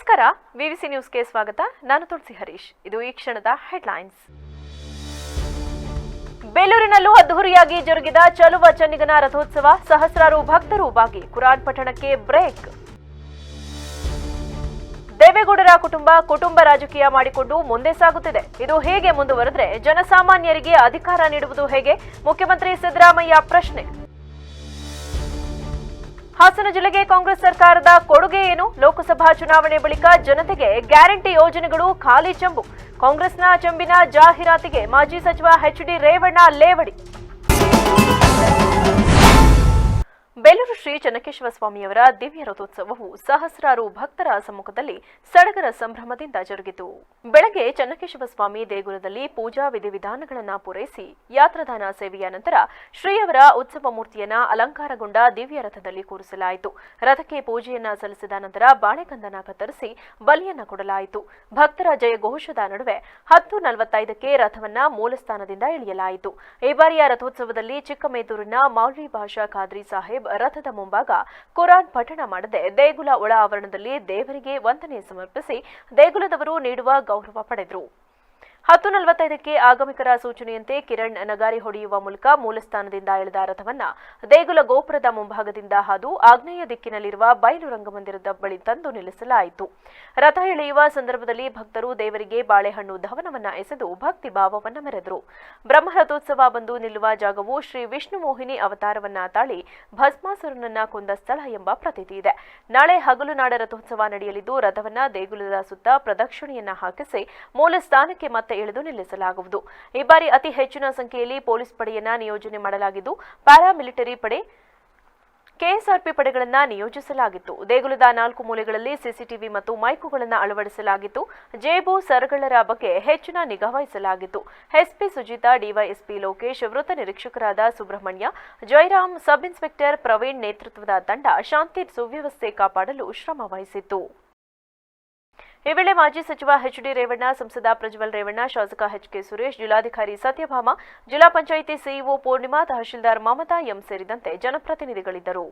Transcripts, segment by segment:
ನಮಸ್ಕಾರ, ವಿವಿಸಿ ನ್ಯೂಸ್ಗೆ ಸ್ವಾಗತ. ನಾನು ತುಳಸಿ ಹರೀಶ್. ಇದು ಈ ಕ್ಷಣದ ಹೆಡ್ಲೈನ್ಸ್. ಬೇಲೂರಿನಲ್ಲೂ ಅದ್ದೂರಿಯಾಗಿ ಜರುಗಿದ ಚಲುವ ಚನ್ನಿಗನ ರಥೋತ್ಸವ, ಸಹಸ್ರಾರು ಭಕ್ತರು ಭಾಗಿ, ಕುರಾನ್ ಪಠಣಕ್ಕೆ ಬ್ರೇಕ್. ದೇವೇಗೌಡರ ಕುಟುಂಬ ರಾಜಕೀಯ ಮಾಡಿಕೊಂಡು ಮುಂದೆ ಸಾಗುತ್ತಿದೆ. ಇದು ಹೇಗೆ ಮುಂದುವರೆದರೆ ಜನಸಾಮಾನ್ಯರಿಗೆ ಅಧಿಕಾರ ನೀಡುವುದು ಹೇಗೆ? ಮುಖ್ಯಮಂತ್ರಿ ಸಿದ್ದರಾಮಯ್ಯ ಪ್ರಶ್ನೆ. ಹಾಸನ ಜಿಲ್ಲೆಗೆ ಕಾಂಗ್ರೆಸ್ ಸರ್ಕಾರದ ಕೊಡುಗೆ ಏನು? ಲೋಕಸಭಾ ಚುನಾವಣೆ ಬಳಿಕ ಜನತೆಗೆ ಗ್ಯಾರಂಟಿ ಯೋಜನೆಗಳು ಖಾಲಿ ಚೆಂಬು. ಕಾಂಗ್ರೆಸ್ನ ಚೆಂಬಿನ ಜಾಹೀರಾತಿಗೆ ಮಾಜಿ ಸಚಿವ ಎಚ್.ಡಿ. ರೇವಣ್ಣ ಲೇವಡಿ. ಬೇಲೂರು ಶ್ರೀ ಚನ್ನಕೇಶವ ಸ್ವಾಮಿಯವರ ದಿವ್ಯ ರಥೋತ್ಸವವು ಸಹಸ್ರಾರು ಭಕ್ತರ ಸಮ್ಮುಖದಲ್ಲಿ ಸಡಗರ ಸಂಭ್ರಮದಿಂದ ಜರುಗಿತು. ಬೆಳಗ್ಗೆ ಚನ್ನಕೇಶವ ಸ್ವಾಮಿ ದೇಗುಲದಲ್ಲಿ ಪೂಜಾ ವಿಧಿವಿಧಾನಗಳನ್ನು ಪೂರೈಸಿ ಯಾತ್ರದಾನ ಸೇವೆಯ ನಂತರ ಶ್ರೀಯವರ ಉತ್ಸವ ಮೂರ್ತಿಯನ್ನ ಅಲಂಕಾರಗೊಂಡ ದಿವ್ಯ ರಥದಲ್ಲಿ ಕೂರಿಸಲಾಯಿತು. ರಥಕ್ಕೆ ಪೂಜೆಯನ್ನ ಸಲ್ಲಿಸಿದ ನಂತರ ಬಾಳೆಕಂದನ ಕತ್ತರಿಸಿ ಬಲಿಯನ್ನ ಕೊಡಲಾಯಿತು. ಭಕ್ತರ ಜಯಘೋಷದ ನಡುವೆ 10:45ಕ್ಕೆ ರಥವನ್ನ ಮೂಲಸ್ಥಾನದಿಂದ ಇಳಿಯಲಾಯಿತು. ಈ ಬಾರಿಯ ರಥೋತ್ಸವದಲ್ಲಿ ಚಿಕ್ಕಮೇದೂರಿನ ಮೌಲ್ವಿ ಭಾಷಾ ಖಾದ್ರಿ ಸಾಹೇಬ್ ರಥದ ಮುಂಭಾಗ ಕುರಾನ್ ಪಠಣ ಮಾಡದೆ ದೇಗುಲ ಒಳ ಆವರಣದಲ್ಲಿ ದೇವರಿಗೆ ವಂದನೆ ಸಮರ್ಪಿಸಿ ದೇಗುಲದವರು ನೀಡುವ ಗೌರವ ಪಡೆದರು. 10:45ಕ್ಕೆ ಆಗಮಿಕರ ಸೂಚನೆಯಂತೆ ಕಿರಣ್ ನಗಾರಿ ಹೊಡೆಯುವ ಮೂಲಕ ಮೂಲಸ್ಥಾನದಿಂದ ಇಳಿದ ರಥವನ್ನ ದೇಗುಲ ಗೋಪುರದ ಮುಂಭಾಗದಿಂದ ಹಾದು ಆಗ್ನೇಯ ದಿಕ್ಕಿನಲ್ಲಿರುವ ಬಯಲು ರಂಗಮಂದಿರದ ಬಳಿ ತಂದು ನಿಲ್ಲಿಸಲಾಯಿತು. ರಥ ಎಳೆಯುವ ಸಂದರ್ಭದಲ್ಲಿ ಭಕ್ತರು ದೇವರಿಗೆ ಬಾಳೆಹಣ್ಣು ಧವನವನ್ನ ಎಸೆದು ಭಕ್ತಿ ಭಾವವನ್ನ ಮೆರೆದರು. ಬ್ರಹ್ಮರಥೋತ್ಸವ ಬಂದು ನಿಲ್ಲುವ ಜಾಗವು ಶ್ರೀ ವಿಷ್ಣು ಮೋಹಿನಿ ಅವತಾರವನ್ನ ತಾಳಿ ಭಸ್ಮಾಸುರನನ್ನ ಕೊಂದ ಸ್ಥಳ ಎಂಬ ಪ್ರತೀತಿ ಇದೆ. ನಾಳೆ ಹಗಲು ನಾಡ ರಥೋತ್ಸವ ನಡೆಯಲಿದ್ದು ರಥವನ್ನ ದೇಗುಲದ ಸುತ್ತ ಪ್ರದಕ್ಷಿಣೆಯನ್ನ ಹಾಕಿಸಿ ಮೂಲ ಸ್ಥಾನಕ್ಕೆ ಮತ್ತೆ ಇಳಿದು ನಿಲ್ಲಿಸಲಾಗುವುದು. ಈ ಬಾರಿ ಅತಿ ಹೆಚ್ಚಿನ ಸಂಖ್ಯೆಯಲ್ಲಿ ಪೊಲೀಸ್ ಪಡೆಯನ್ನ ನಿಯೋಜನೆ ಮಾಡಲಾಗಿದ್ದು ಪ್ಯಾರಾಮಿಲಿಟರಿ ಪಡೆ, ಕೆಎಸ್ಆರ್ಪಿ ಪಡೆಗಳನ್ನು ನಿಯೋಜಿಸಲಾಗಿತ್ತು. ದೇಗುಲದ 4 ಮೂಲೆಗಳಲ್ಲಿ ಸಿಸಿಟಿವಿ ಮತ್ತು ಮೈಕುಗಳನ್ನು ಅಳವಡಿಸಲಾಗಿತ್ತು. ಜೇಬು ಸರಗಳರ ಬಗ್ಗೆ ಹೆಚ್ಚಿನ ನಿಗಾ ವಹಿಸಲಾಗಿತ್ತು. ಎಸ್ಪಿ ಸುಜಿತಾ, ಡಿವೈಎಸ್ಪಿ ಲೋಕೇಶ್, ವೃತ್ತ ನಿರೀಕ್ಷಕರಾದ ಸುಬ್ರಹ್ಮಣ್ಯ, ಜಯರಾಮ್, ಸಬ್ ಇನ್ಸ್ಪೆಕ್ಟರ್ ಪ್ರವೀಣ್ ನೇತೃತ್ವದ ತಂಡ ಶಾಂತಿ ಸುವ್ಯವಸ್ಥೆ ಕಾಪಾಡಲು ಶ್ರಮ ವಹಿಸಿತ್ತು. ಈ ವೇಳೆ ಮಾಜಿ ಸಚಿವ ಎಚ್.ಡಿ. ರೇವಣ್ಣ, ಸಂಸದ ಪ್ರಜ್ವಲ್ ರೇವಣ್ಣ, ಶಾಸಕ ಎಚ್.ಕೆ. ಸುರೇಶ್, ಜಿಲ್ಲಾಧಿಕಾರಿ ಸತ್ಯಭಾಮ, ಜಿಲ್ಲಾ ಪಂಚಾಯಿತಿ ಸಿಇಒ ಪೂರ್ಣಿಮಾ, ತಹಶೀಲ್ದಾರ್ ಮಮತಾ ಎಂ ಸೇರಿದಂತೆ ಜನಪ್ರತಿನಿಧಿಗಳಿದ್ದರು.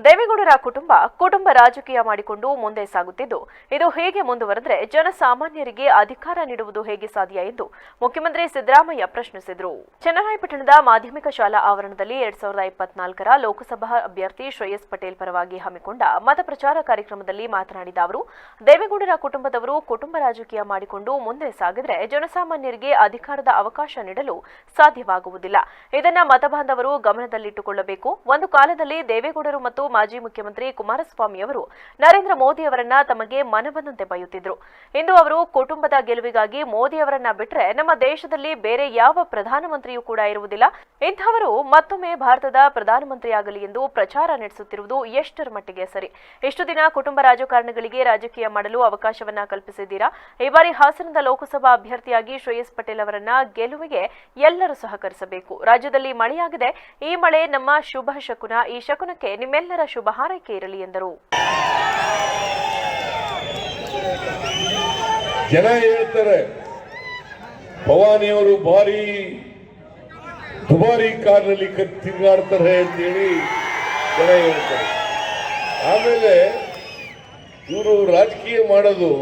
ದೇವೇಗೌಡರ ಕುಟುಂಬ ರಾಜಕೀಯ ಮಾಡಿಕೊಂಡು ಮುಂದೆ ಸಾಗುತ್ತಿದ್ದು, ಇದು ಹೇಗೆ ಮುಂದುವರೆದರೆ ಜನಸಾಮಾನ್ಯರಿಗೆ ಅಧಿಕಾರ ನೀಡುವುದು ಹೇಗೆ ಸಾಧ್ಯ ಎಂದು ಮುಖ್ಯಮಂತ್ರಿ ಸಿದ್ದರಾಮಯ್ಯ ಪ್ರಶ್ನಿಸಿದರು. ಚನ್ನರಾಯಪಟ್ಟಣದ ಮಾಧ್ಯಮಿಕ ಶಾಲಾ ಆವರಣದಲ್ಲಿ 2024ರ ಲೋಕಸಭಾ ಅಭ್ಯರ್ಥಿ ಶ್ರೇಯಸ್ ಪಟೇಲ್ ಪರವಾಗಿ ಹಮ್ಮಿಕೊಂಡ ಮತ ಪ್ರಚಾರ ಕಾರ್ಯಕ್ರಮದಲ್ಲಿ ಮಾತನಾಡಿದ ಅವರು, ದೇವೇಗೌಡರ ಕುಟುಂಬದವರು ಕುಟುಂಬ ರಾಜಕೀಯ ಮಾಡಿಕೊಂಡು ಮುಂದೆ ಸಾಗಿದರೆ ಜನಸಾಮಾನ್ಯರಿಗೆ ಅಧಿಕಾರದ ಅವಕಾಶ ನೀಡಲು ಸಾಧ್ಯವಾಗುವುದಿಲ್ಲ. ಇದನ್ನು ಮತಬಾಂಧವರು ಗಮನದಲ್ಲಿಟ್ಟುಕೊಳ್ಳಬೇಕು. ಒಂದು ಕಾಲದಲ್ಲಿ ದೇವೇಗೌಡರು ಮತ್ತು ಮಾಜಿ ಮುಖ್ಯಮಂತ್ರಿ ಕುಮಾರಸ್ವಾಮಿ ಅವರು ನರೇಂದ್ರ ಮೋದಿ ಅವರನ್ನ ತಮಗೆ ಮನಬಂದಂತೆ ಬೈಯುತ್ತಿದ್ರು. ಇಂದು ಅವರು ಕುಟುಂಬದ ಗೆಲುವಿಗಾಗಿ ಮೋದಿ ಅವರನ್ನ ಬಿಟ್ಟರೆ ನಮ್ಮ ದೇಶದಲ್ಲಿ ಬೇರೆ ಯಾವ ಪ್ರಧಾನಮಂತ್ರಿಯೂ ಕೂಡ ಇರುವುದಿಲ್ಲ. ಇಂಥವರು ಮತ್ತೊಮ್ಮೆ ಭಾರತದ ಪ್ರಧಾನಮಂತ್ರಿಯಾಗಲಿ ಎಂದು ಪ್ರಚಾರ ನಡೆಸುತ್ತಿರುವುದು ಎಷ್ಟರ ಮಟ್ಟಿಗೆ ಸರಿ? ಇಷ್ಟು ದಿನ ಕುಟುಂಬ ರಾಜಕಾರಣಿಗಳಿಗೆ ರಾಜಕೀಯ ಮಾಡಲು ಅವಕಾಶವನ್ನ ಕಲ್ಪಿಸಿದ್ದೀರಾ. ಈ ಬಾರಿ ಹಾಸನದ ಲೋಕಸಭಾ ಅಭ್ಯರ್ಥಿಯಾಗಿ ಶ್ರೇಯಸ್ ಪಟೇಲ್ ಅವರನ್ನ ಗೆಲುವಿಗೆ ಎಲ್ಲರೂ ಸಹಕರಿಸಬೇಕು. ರಾಜ್ಯದಲ್ಲಿ ಮಳೆಯಾಗಿದೆ. ಈ ಮಳೆ ನಮ್ಮ ಶುಭ ಶಕುನ. ಈ ಶಕುನಕ್ಕೆ ನಿಮ್ಮೆಲ್ಲರ ಶುಭ ಹಾರೈಕೆ ಇರಲಿ ಎಂದರು. ಜನ ಹೇಳ್ತಾರೆ ಭವಾನಿಯವರು ಭಾರಿ ದುಬಾರಿ ಕಾರ್ನಲ್ಲಿ ತಿರುಗಾಡ್ತಾರೆ ಅಂತೇಳಿ ಜನ ಹೇಳ್ತಾರೆ. ಆಮೇಲೆ ಇವರು ರಾಜಕೀಯ ಮಾಡೋದು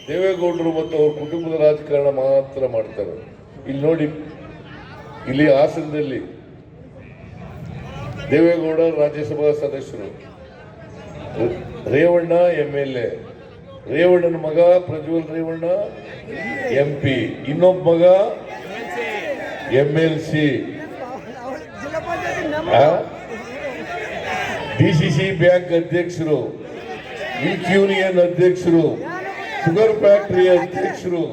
ದೇವೇಗೌಡರು ಮತ್ತು ಅವ್ರ ಕುಟುಂಬದ ರಾಜಕಾರಣ ಮಾತ್ರ ಮಾಡ್ತಾರೆ. ಇಲ್ಲಿ ನೋಡಿ, ಇಲ್ಲಿ ಹಾಸನದಲ್ಲಿ ದೇವೇಗೌಡ ರಾಜ್ಯಸಭಾ ಸದಸ್ಯರು, ರೇವಣ್ಣ MLA, ರೇವಣ್ಣನ ಮಗ ಪ್ರಜ್ವಲ್ ರೇವಣ್ಣ MP, ಇನ್ನೊಬ್ಬ ಮಗ MLC, DCC ಬ್ಯಾಂಕ್ ಅಧ್ಯಕ್ಷರು, ಮಿಲ್ಕ್ ಯೂನಿಯನ್ ಅಧ್ಯಕ್ಷರು, ಶುಗರ್ ಫ್ಯಾಕ್ಟರಿ ಅಧ್ಯಕ್ಷರು,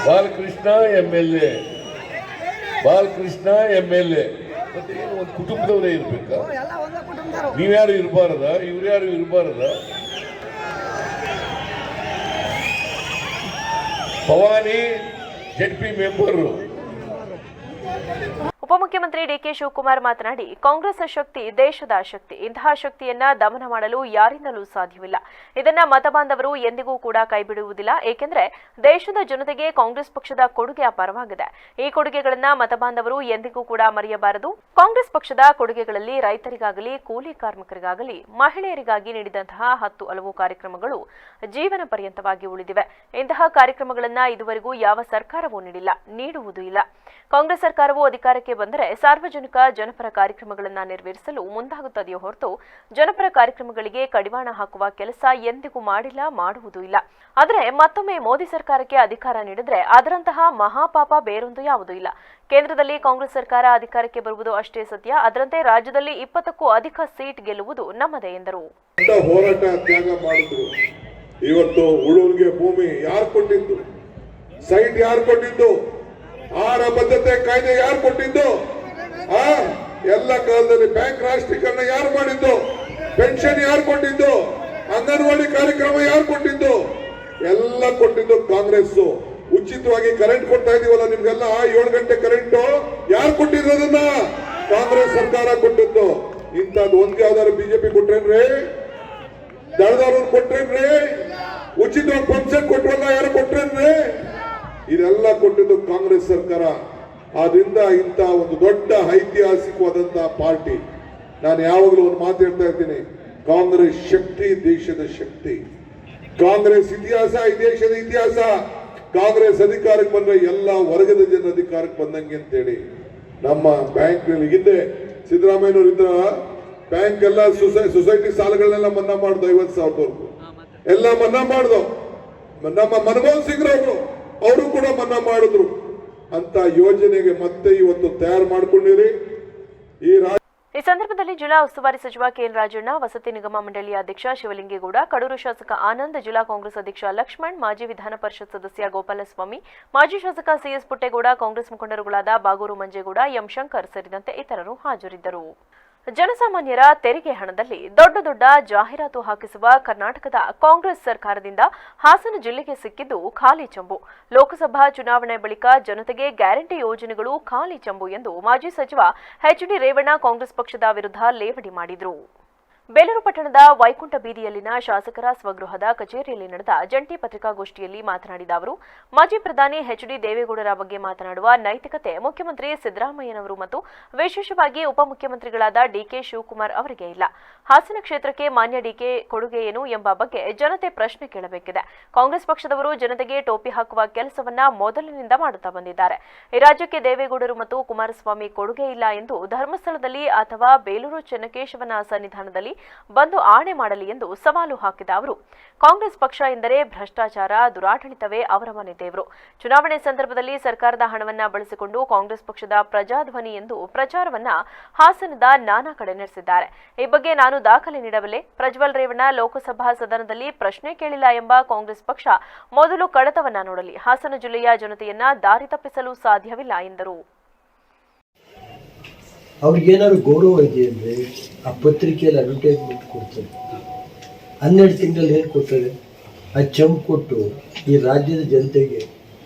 ಬಾಲಕೃಷ್ಣ MLA. ಮತ್ತೆ ಒಂದು ಕುಟುಂಬದವರೇ ಇರ್ಬೇಕಾ? ನೀವ್ಯಾರು ಇರಬಾರದ? ಇವ್ರ್ಯಾರು ಇರಬಾರದ? Bhavani ZP member. ಉಪಮುಖ್ಯಮಂತ್ರಿ ಡಿಕೆ ಶಿವಕುಮಾರ್ ಮಾತನಾಡಿ, ಕಾಂಗ್ರೆಸ್ ಶಕ್ತಿ ದೇಶದ ಶಕ್ತಿ. ಇಂತಹ ಶಕ್ತಿಯನ್ನ ದಮನ ಮಾಡಲು ಯಾರಿಂದಲೂ ಸಾಧ್ಯವಿಲ್ಲ. ಇದನ್ನ ಮತಬಾಂಧವರು ಎಂದಿಗೂ ಕೂಡ ಕೈಬಿಡುವುದಿಲ್ಲ. ಏಕೆಂದರೆ ದೇಶದ ಜನತೆಗೆ ಕಾಂಗ್ರೆಸ್ ಪಕ್ಷದ ಕೊಡುಗೆ ಅಪಾರವಾಗಿದೆ. ಈ ಕೊಡುಗೆಗಳನ್ನ ಮತಬಾಂಧವರು ಎಂದಿಗೂ ಕೂಡ ಮರೆಯಬಾರದು. ಕಾಂಗ್ರೆಸ್ ಪಕ್ಷದ ಕೊಡುಗೆಗಳಲ್ಲಿ ರೈತರಿಗಾಗಲಿ, ಕೂಲಿ ಕಾರ್ಮಿಕರಿಗಾಗಲಿ, ಮಹಿಳೆಯರಿಗಾಗಿ ನೀಡಿದಂತಹ 10 ಹಲವು ಕಾರ್ಯಕ್ರಮಗಳು ಜೀವನ ಪರ್ಯಂತವಾಗಿ ಉಳಿದಿವೆ. ಇಂತಹ ಕಾರ್ಯಕ್ರಮಗಳನ್ನ ಇದುವರೆಗೂ ಯಾವ ಸರ್ಕಾರವೂ ನೀಡಿಲ್ಲ, ನೀಡುವುದೂ ಇಲ್ಲ. ಕಾಂಗ್ರೆಸ್ ಸರ್ಕಾರವು ಅಧಿಕಾರಕ್ಕೆ ಬಂದರೆ ಸಾರ್ವಜನಿಕ ಜನಪರ ಕಾರ್ಯಕ್ರಮಗಳನ್ನು ನೆರವೇರಿಸಲು ಮುಂದಾಗುತ್ತದೆಯೇ ಹೊರತು ಜನಪರ ಕಾರ್ಯಕ್ರಮಗಳಿಗೆ ಕಡಿವಾಣ ಹಾಕುವ ಕೆಲಸ ಎಂದಿಗೂ ಮಾಡಿಲ್ಲ, ಮಾಡುವುದೂ ಇಲ್ಲ. ಆದರೆ ಮತ್ತೊಮ್ಮೆ ಮೋದಿ ಸರ್ಕಾರಕ್ಕೆ ಅಧಿಕಾರ ನೀಡಿದ್ರೆ ಅದರಂತಹ ಮಹಾಪಾಪ ಬೇರೊಂದು ಯಾವುದೂ ಇಲ್ಲ. ಕೇಂದ್ರದಲ್ಲಿ ಕಾಂಗ್ರೆಸ್ ಸರ್ಕಾರ ಅಧಿಕಾರಕ್ಕೆ ಬರುವುದು ಅಷ್ಟೇ ಸತ್ಯ. ಅದರಂತೆ ರಾಜ್ಯದಲ್ಲಿ 20ಕ್ಕೂ ಅಧಿಕ ಸೀಟ್ ಗೆಲ್ಲುವುದು ನಮ್ಮದೇ ಎಂದರು. ಹೋರಾಟ ತ್ಯಾಗ ಮಾಡಿದ್ರು. ಇವತ್ತು ಉಳೂರಿಗೆ ಭೂಮಿ ಯಾರು ಕೊಟ್ಟಿದ್ದು? ಸೈಟ್ ಯಾರು ಕೊಟ್ಟಿದ್ದು? ಆಹಾರ ಭದ್ರತೆ ಕಾಯ್ದೆ ಯಾರು ಕೊಟ್ಟಿದ್ದು? ಎಲ್ಲ ಕಾಲದಲ್ಲಿ ಬ್ಯಾಂಕ್ ರಾಷ್ಟ್ರೀಕರಣ ಯಾರು ಮಾಡಿದ್ದು? ಪೆನ್ಷನ್ ಯಾರು ಕೊಟ್ಟಿದ್ದು? ಅಂಗನವಾಡಿ ಕಾರ್ಯಕ್ರಮ ಯಾರು ಕೊಟ್ಟಿದ್ದು? ಎಲ್ಲ ಕೊಟ್ಟಿದ್ದು ಕಾಂಗ್ರೆಸ್. ಉಚಿತವಾಗಿ ಕರೆಂಟ್ ಕೊಡ್ತಾ ಇದೀವಲ್ಲ ನಿಮ್ಗೆಲ್ಲ, 7 ಗಂಟೆ ಕರೆಂಟ್ ಯಾರು ಕೊಟ್ಟಿದ್ರು? ಅದನ್ನ ಕಾಂಗ್ರೆಸ್ ಸರ್ಕಾರ ಕೊಟ್ಟಿದ್ದು. ಇಂಥದ್ದು ಒಂದ್ ಯಾವ್ದಾದ್ರು ಬಿಜೆಪಿ ಕೊಟ್ರೇನ್ರಿ? ದಳದವ್ರು ಕೊಟ್ರೇನ್ರಿ? ಉಚಿತವಾಗಿ ಪೆನ್ಷನ್ ಕೊಟ್ರಲ್ಲ, ಯಾರು ಕೊಟ್ರೇನ್ರಿ? ಇದೆಲ್ಲ ಕೊಟ್ಟಿದ್ದು ಕಾಂಗ್ರೆಸ್ ಸರ್ಕಾರ. ಆದ್ರಿಂದ ಇಂಥ ಒಂದು ದೊಡ್ಡ ಐತಿಹಾಸಿಕವಾದಂತಹ ಪಾರ್ಟಿ. ನಾನು ಯಾವಾಗಲೂ ಒಂದು ಮಾತು ಹೇಳ್ತಾ ಇರ್ತೀನಿ, ಕಾಂಗ್ರೆಸ್ ಶಕ್ತಿ ದೇಶದ ಶಕ್ತಿ. ಕಾಂಗ್ರೆಸ್ ಇತಿಹಾಸ ಈ ದೇಶದ ಇತಿಹಾಸ. ಕಾಂಗ್ರೆಸ್ ಅಧಿಕಾರಕ್ಕೆ ಬಂದ್ರೆ ಎಲ್ಲ ವರ್ಗದ ಜನ ಅಧಿಕಾರಕ್ಕೆ ಬಂದಂಗೆ ಅಂತೇಳಿ ನಮ್ಮ ಬ್ಯಾಂಕ್ ಹಿಂದೆ ಸಿದ್ದರಾಮಯ್ಯನವರು ಇದ್ರ ಬ್ಯಾಂಕ್ ಎಲ್ಲ ಸೊಸೈಟಿ ಸಾಲಗಳನ್ನೆಲ್ಲ ಮನ್ನಾ ಮಾಡ್ದು, 50,000 ಎಲ್ಲ ಮನ್ನಾ ಮಾಡ್ದು. ನಮ್ಮ ಮನಮೋಹನ್ ಸಿಂಗ್ ಅವರು ಕೂಡ ಮನ್ನಾ ಮಾಡಿದ್ರು. ಅಂತ ಯೋಜನೆಗೆ ಮತ್ತೆ ಇವತ್ತು ತಯಾರು ಮಾಡ್ಕೊಂಡಿರಿ. ಈ ಸಂದರ್ಭದಲ್ಲಿ ಜಿಲ್ಲಾ ಉಸ್ತುವಾರಿ ಸಚಿವ ಕೆಎನ್ ರಾಜಣ್ಣ, ವಸತಿ ನಿಗಮ ಮಂಡಳಿಯ ಅಧ್ಯಕ್ಷ ಶಿವಲಿಂಗೇಗೌಡ, ಕಡೂರು ಶಾಸಕ ಆನಂದ್, ಜಿಲ್ಲಾ ಕಾಂಗ್ರೆಸ್ ಅಧ್ಯಕ್ಷ ಲಕ್ಷ್ಮಣ್, ಮಾಜಿ ವಿಧಾನ ಪರಿಷತ್ ಸದಸ್ಯ ಗೋಪಾಲಸ್ವಾಮಿ, ಮಾಜಿ ಶಾಸಕ ಸಿಎಸ್ ಪುಟ್ಟೇಗೌಡ, ಕಾಂಗ್ರೆಸ್ ಮುಖಂಡರುಗಳಾದ ಬಾಗೂರು ಮಂಜೇಗೌಡ, ಎಂ ಶಂಕರ್ ಸೇರಿದಂತೆ ಇತರರು ಹಾಜರಿದ್ದರು. ಜನಸಾಮಾನ್ಯರ ತೆರಿಗೆ ಹಣದಲ್ಲಿ ದೊಡ್ಡ ದೊಡ್ಡ ಜಾಹೀರಾತು ಹಾಕಿಸುವ ಕರ್ನಾಟಕದ ಕಾಂಗ್ರೆಸ್ ಸರ್ಕಾರದಿಂದ ಹಾಸನ ಜಿಲ್ಲೆಗೆ ಸಿಕ್ಕಿದ್ದು ಖಾಲಿ ಚೆಂಬು. ಲೋಕಸಭಾ ಚುನಾವಣೆ ಬಳಿಕ ಜನತೆಗೆ ಗ್ಯಾರಂಟಿ ಯೋಜನೆಗಳು ಖಾಲಿ ಚೆಂಬು ಎಂದು ಮಾಜಿ ಸಚಿವ ಎಚ್.ಡಿ. ರೇವಣ್ಣ ಕಾಂಗ್ರೆಸ್ ಪಕ್ಷದ ವಿರುದ್ಧ ಲೇವಡಿ ಮಾಡಿದರು. ಬೇಲೂರು ಪಟ್ಟಣದ ವೈಕುಂಠ ಬೀದಿಯಲ್ಲಿನ ಶಾಸಕರ ಸ್ವಗೃಹದ ಕಚೇರಿಯಲ್ಲಿ ನಡೆದ ಜಂಟಿ ಪತ್ರಿಕಾಗೋಷ್ಠಿಯಲ್ಲಿ ಮಾತನಾಡಿದ ಅವರು, ಮಾಜಿ ಪ್ರಧಾನಿ ಎಚ್.ಡಿ. ದೇವೇಗೌಡರ ಬಗ್ಗೆ ಮಾತನಾಡುವ ನೈತಿಕತೆ ಮುಖ್ಯಮಂತ್ರಿ ಸಿದ್ದರಾಮಯ್ಯನವರು ಮತ್ತು ವಿಶೇಷವಾಗಿ ಉಪಮುಖ್ಯಮಂತ್ರಿಗಳಾದ ಡಿಕೆ ಶಿವಕುಮಾರ್ ಅವರಿಗೆ ಇಲ್ಲ. ಹಾಸನ ಕ್ಷೇತ್ರಕ್ಕೆ ಮಾನ್ಯ ಡಿಕೆ ಕೊಡುಗೆ ಏನು ಎಂಬ ಬಗ್ಗೆ ಜನತೆ ಪ್ರಶ್ನೆ ಕೇಳಬೇಕಿದೆ. ಕಾಂಗ್ರೆಸ್ ಪಕ್ಷದವರು ಜನತೆಗೆ ಟೋಪಿ ಹಾಕುವ ಕೆಲಸವನ್ನ ಮೊದಲಿನಿಂದ ಮಾಡುತ್ತಾ ಬಂದಿದ್ದಾರೆ. ಈ ರಾಜ್ಯಕ್ಕೆ ದೇವೇಗೌಡರು ಮತ್ತು ಕುಮಾರಸ್ವಾಮಿ ಕೊಡುಗೆ ಇಲ್ಲ ಎಂದು ಧರ್ಮಸ್ಥಳದಲ್ಲಿ ಅಥವಾ ಬೇಲೂರು ಚೆನ್ನಕೇಶವನ ಸನ್ನಿಧಾನದಲ್ಲಿ ಬಂದು ಆಣೆ ಮಾಡಲಿ ಎಂದು ಸವಾಲು ಹಾಕಿದ ಅವರು, ಕಾಂಗ್ರೆಸ್ ಪಕ್ಷ ಎಂದರೆ ಭ್ರಷ್ಟಾಚಾರ, ದುರಾಡಳಿತವೇ ಅವರ ಮನೆ ದೇವರು. ಚುನಾವಣೆ ಸಂದರ್ಭದಲ್ಲಿ ಸರ್ಕಾರದ ಹಣವನ್ನ ಬಳಸಿಕೊಂಡು ಕಾಂಗ್ರೆಸ್ ಪಕ್ಷದ ಪ್ರಜಾಧ್ವನಿ ಎಂದು ಪ್ರಚಾರವನ್ನ ಹಾಸನದ ನಾನಾ ಕಡೆ ನಡೆಸಿದ್ದಾರೆ. ಈ ಬಗ್ಗೆ ನಾನು ದಾಖಲೆ ನೀಡಬಲ್ಲೆ. ಪ್ರಜ್ವಲ್ ರೇವಣ್ಣ ಲೋಕಸಭಾ ಸದನದಲ್ಲಿ ಪ್ರಶ್ನೆ ಕೇಳಿಲ್ಲ ಎಂಬ ಕಾಂಗ್ರೆಸ್ ಪಕ್ಷ ಮೊದಲು ಕಡತವನ್ನ ನೋಡಲಿ. ಹಾಸನ ಜಿಲ್ಲೆಯ ಜನತೆಯನ್ನ ದಾರಿ ತಪ್ಪಿಸಲು ಸಾಧ್ಯವಿಲ್ಲ ಎಂದರು. ಅವ್ರಿಗೇನಾದ್ರು ಗೌರವ ಇದೆ ಅಂದರೆ ಆ ಪತ್ರಿಕೆಯಲ್ಲಿ ಅಡ್ವರ್ಟೈಸ್ಮೆಂಟ್ ಕೊಡ್ತಾರೆ. 12 ತಿಂಗಳಲ್ಲಿ ಏನು ಕೊಡ್ತಾರೆ? ಆ ಚೆಂಪು ಕೊಟ್ಟು ಈ ರಾಜ್ಯದ ಜನತೆಗೆ